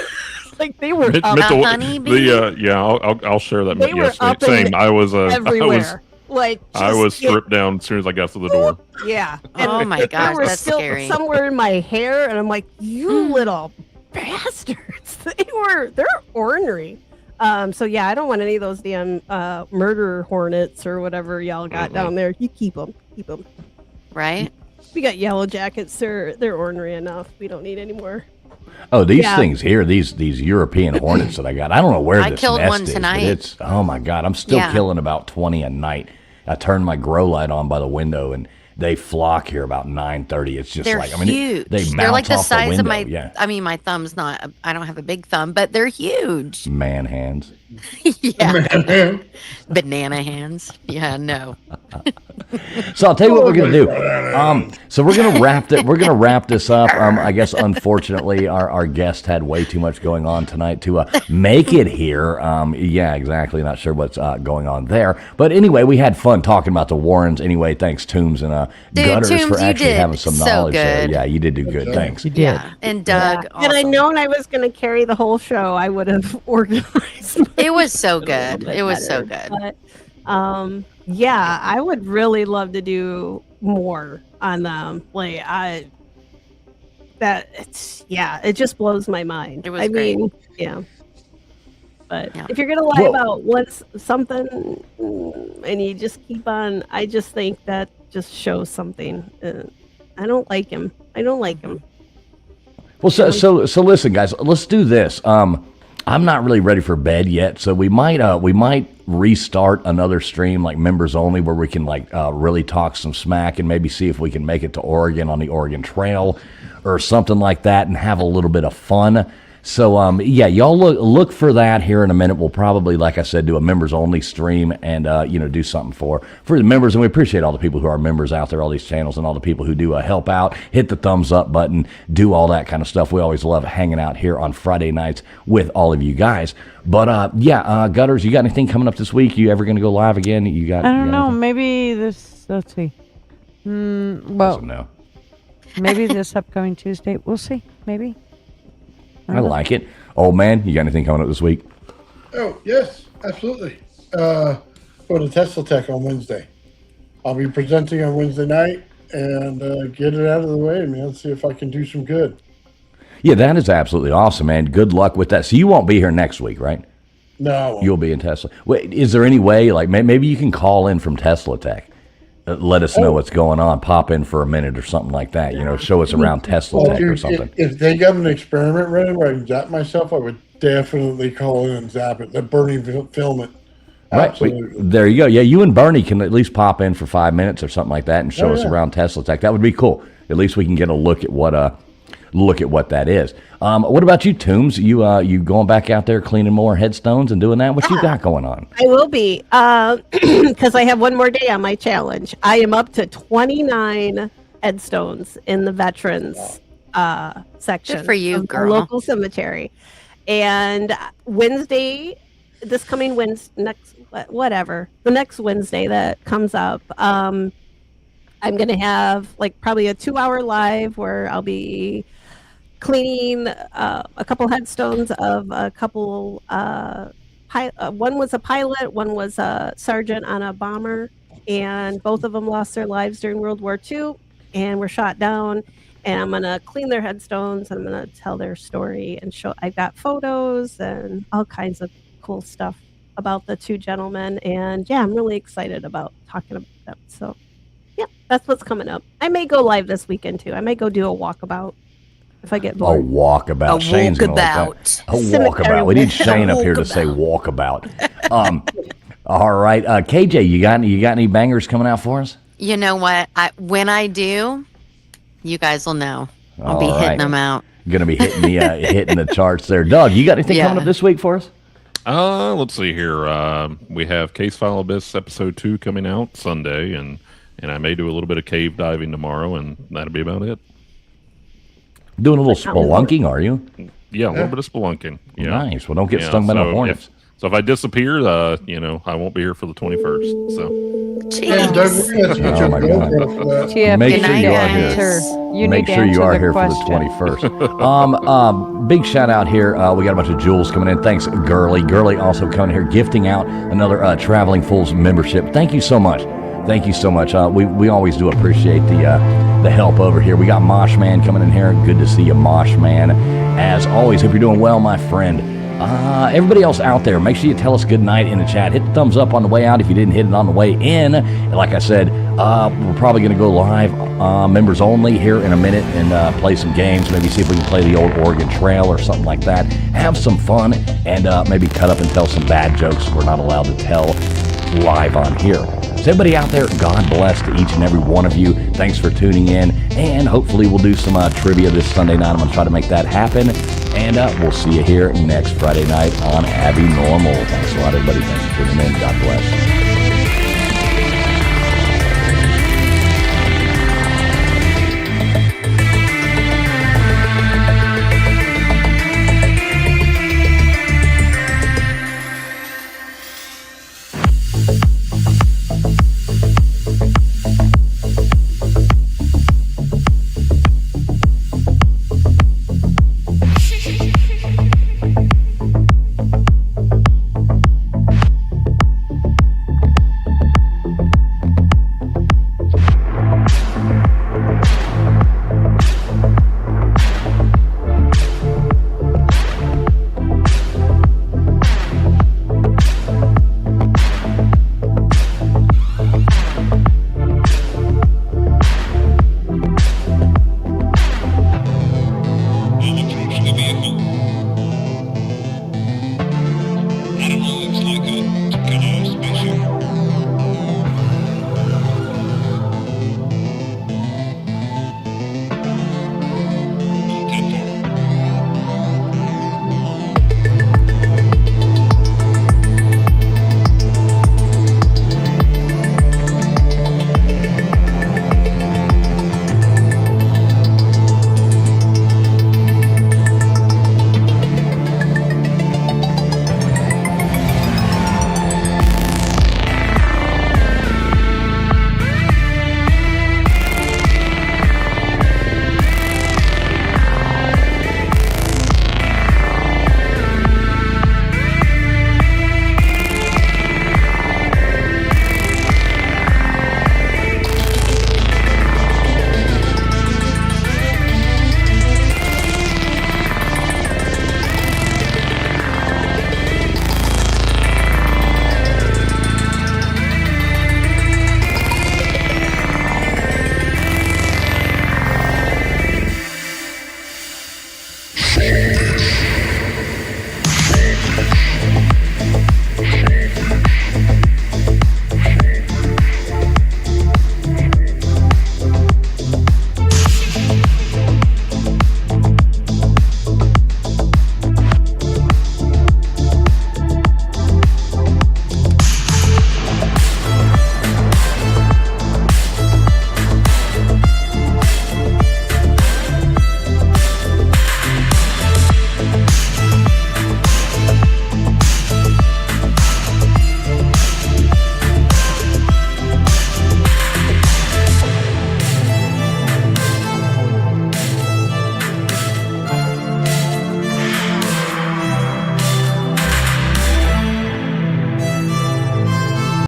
like they were up. I'll share that. They were up Same. I was everywhere. I was stripped down as soon as I got to the door. Yeah. Oh my gosh, they were that's still scary. somewhere in my hair, and I'm like, you little bastards. They're ornery. So yeah, I don't want any of those damn murder hornets or whatever y'all got down there. You keep them. Right? We got yellow jackets. They're ornery enough. We don't need any more. Oh, these things here, these European hornets that I got. I don't know where I this killed nest one is, tonight. but it's oh my god, I'm still killing about 20 a night. I turn my grow light on by the window and they flock here about 9:30. It's just They're like huge. They They're bounce like the off size the of window. my. I mean, my thumb's not. I don't have a big thumb, but they're huge. Man hands. Yeah. Banana hands. Yeah. No. So I'll tell you what we're gonna do. So we're gonna wrap this up. I guess unfortunately our guest had way too much going on tonight to make it here. Yeah, exactly. Not sure what's going on there, but anyway, we had fun talking about the Warrens. Anyway, thanks Toombs and Gutters Toombs, for actually having some so knowledge there. good. Yeah, you did do good. Thanks. You did. Yeah. And Doug. Yeah. Had I known I was going to carry the whole show, I would have organized. It was so good. It was so good. But, yeah, I would really love to do more on them. Like it just blows my mind. It was great. mean, yeah. But if you're gonna lie about something, and you just keep on, I just think that just shows something. I don't like him. Well, so listen, guys. Let's do this. I'm not really ready for bed yet, so we might restart another stream like members only, where we can really talk some smack and maybe see if we can make it to Oregon on the Oregon Trail or something like that and have a little bit of fun. So yeah, y'all look for that here in a minute. We'll probably, like I said, do a members only stream and do something for the members. And we appreciate all the people who are members out there, all these channels, and all the people who do help out, hit the thumbs up button, do all that kind of stuff. We always love hanging out here on Friday nights with all of you guys. But Gutters, you got anything coming up this week? You ever going to go live again? I don't know. Maybe this. Let's see. Well, no. Maybe this upcoming Tuesday. We'll see. Maybe. I like it. Old man, you got anything coming up this week? Oh, yes, absolutely. For the Tesla Tech on Wednesday. I'll be presenting on Wednesday night and get it out of the way, man. See if I can do some good. Yeah, that is absolutely awesome, man. Good luck with that. So you won't be here next week, right? No. You'll be in Tesla. Wait, is there any way, maybe you can call in from Tesla Tech? Let us know what's going on. Pop in for a minute or something like that. Show us around Tesla Tech or something. If they got an experiment running where I can zap myself, I would definitely call in and zap it. The burning filament. Right. Absolutely. There you go. Yeah, you and Bernie can at least pop in for 5 minutes or something like that and show us around Tesla Tech. That would be cool. At least we can get a look at what that is. What about you, Toombs? You going back out there cleaning more headstones and doing that? What you got going on? I will be, because I have one more day on my challenge. I am up to 29 headstones in the veterans section. Good for you, of the girl. local cemetery. And Wednesday, this coming Wednesday, the next Wednesday that comes up, I'm going to have probably a 2-hour live where I'll be cleaning a couple headstones of a couple one was a pilot, one was a sergeant on a bomber, and both of them lost their lives during World War II and were shot down. And I'm gonna clean their headstones and I'm gonna tell their story and show. I've got photos and all kinds of cool stuff about the two gentlemen, and yeah, I'm really excited about talking about them. So yeah, that's what's coming up. I may go live this weekend too. I may go do a walkabout if I get bored. A walkabout. Shane's gonna like that. A walkabout. We need Shane up here to say walkabout. All right, KJ, you got any bangers coming out for us? You know what? When I do, you guys will know. I'll be hitting them out. Gonna be hitting the charts there. Doug, you got anything coming up this week for us? Let's see here. We have Case File Abyss episode 2 coming out Sunday, and I may do a little bit of cave diving tomorrow, and that'll be about it. Doing a little spelunking, are you? Yeah, a little bit of spelunking. Yeah. Nice. Well, don't get stung by no hornets. So if I disappear, I won't be here for the 21st. So And Doug, we're gonna have to get Oh your my God. GoPro for that. TF, Make you sure need you to are here. answer. You Make need to sure you answer are the here question. for the 21st. Big shout out here. We got a bunch of jewels coming in. Thanks, Gurley. Gurley also coming here, gifting out another Traveling Fools membership. Thank you so much. Thank you so much. We always do appreciate the help over here. We got Mosh Man coming in here. Good to see you, Mosh Man. As always, hope you're doing well, my friend. Everybody else out there, make sure you tell us good night in the chat. Hit the thumbs up on the way out if you didn't hit it on the way in. And like I said, we're probably going to go live, members only, here in a minute and play some games. Maybe see if we can play the old Oregon Trail or something like that. Have some fun and maybe cut up and tell some bad jokes we're not allowed to tell live on here. So everybody out there, God bless to each and every one of you. Thanks for tuning in. And hopefully we'll do some trivia this Sunday night. I'm going to try to make that happen. And we'll see you here next Friday night on Abbinormal. Thanks a lot, everybody. Thanks for tuning in. God bless. Show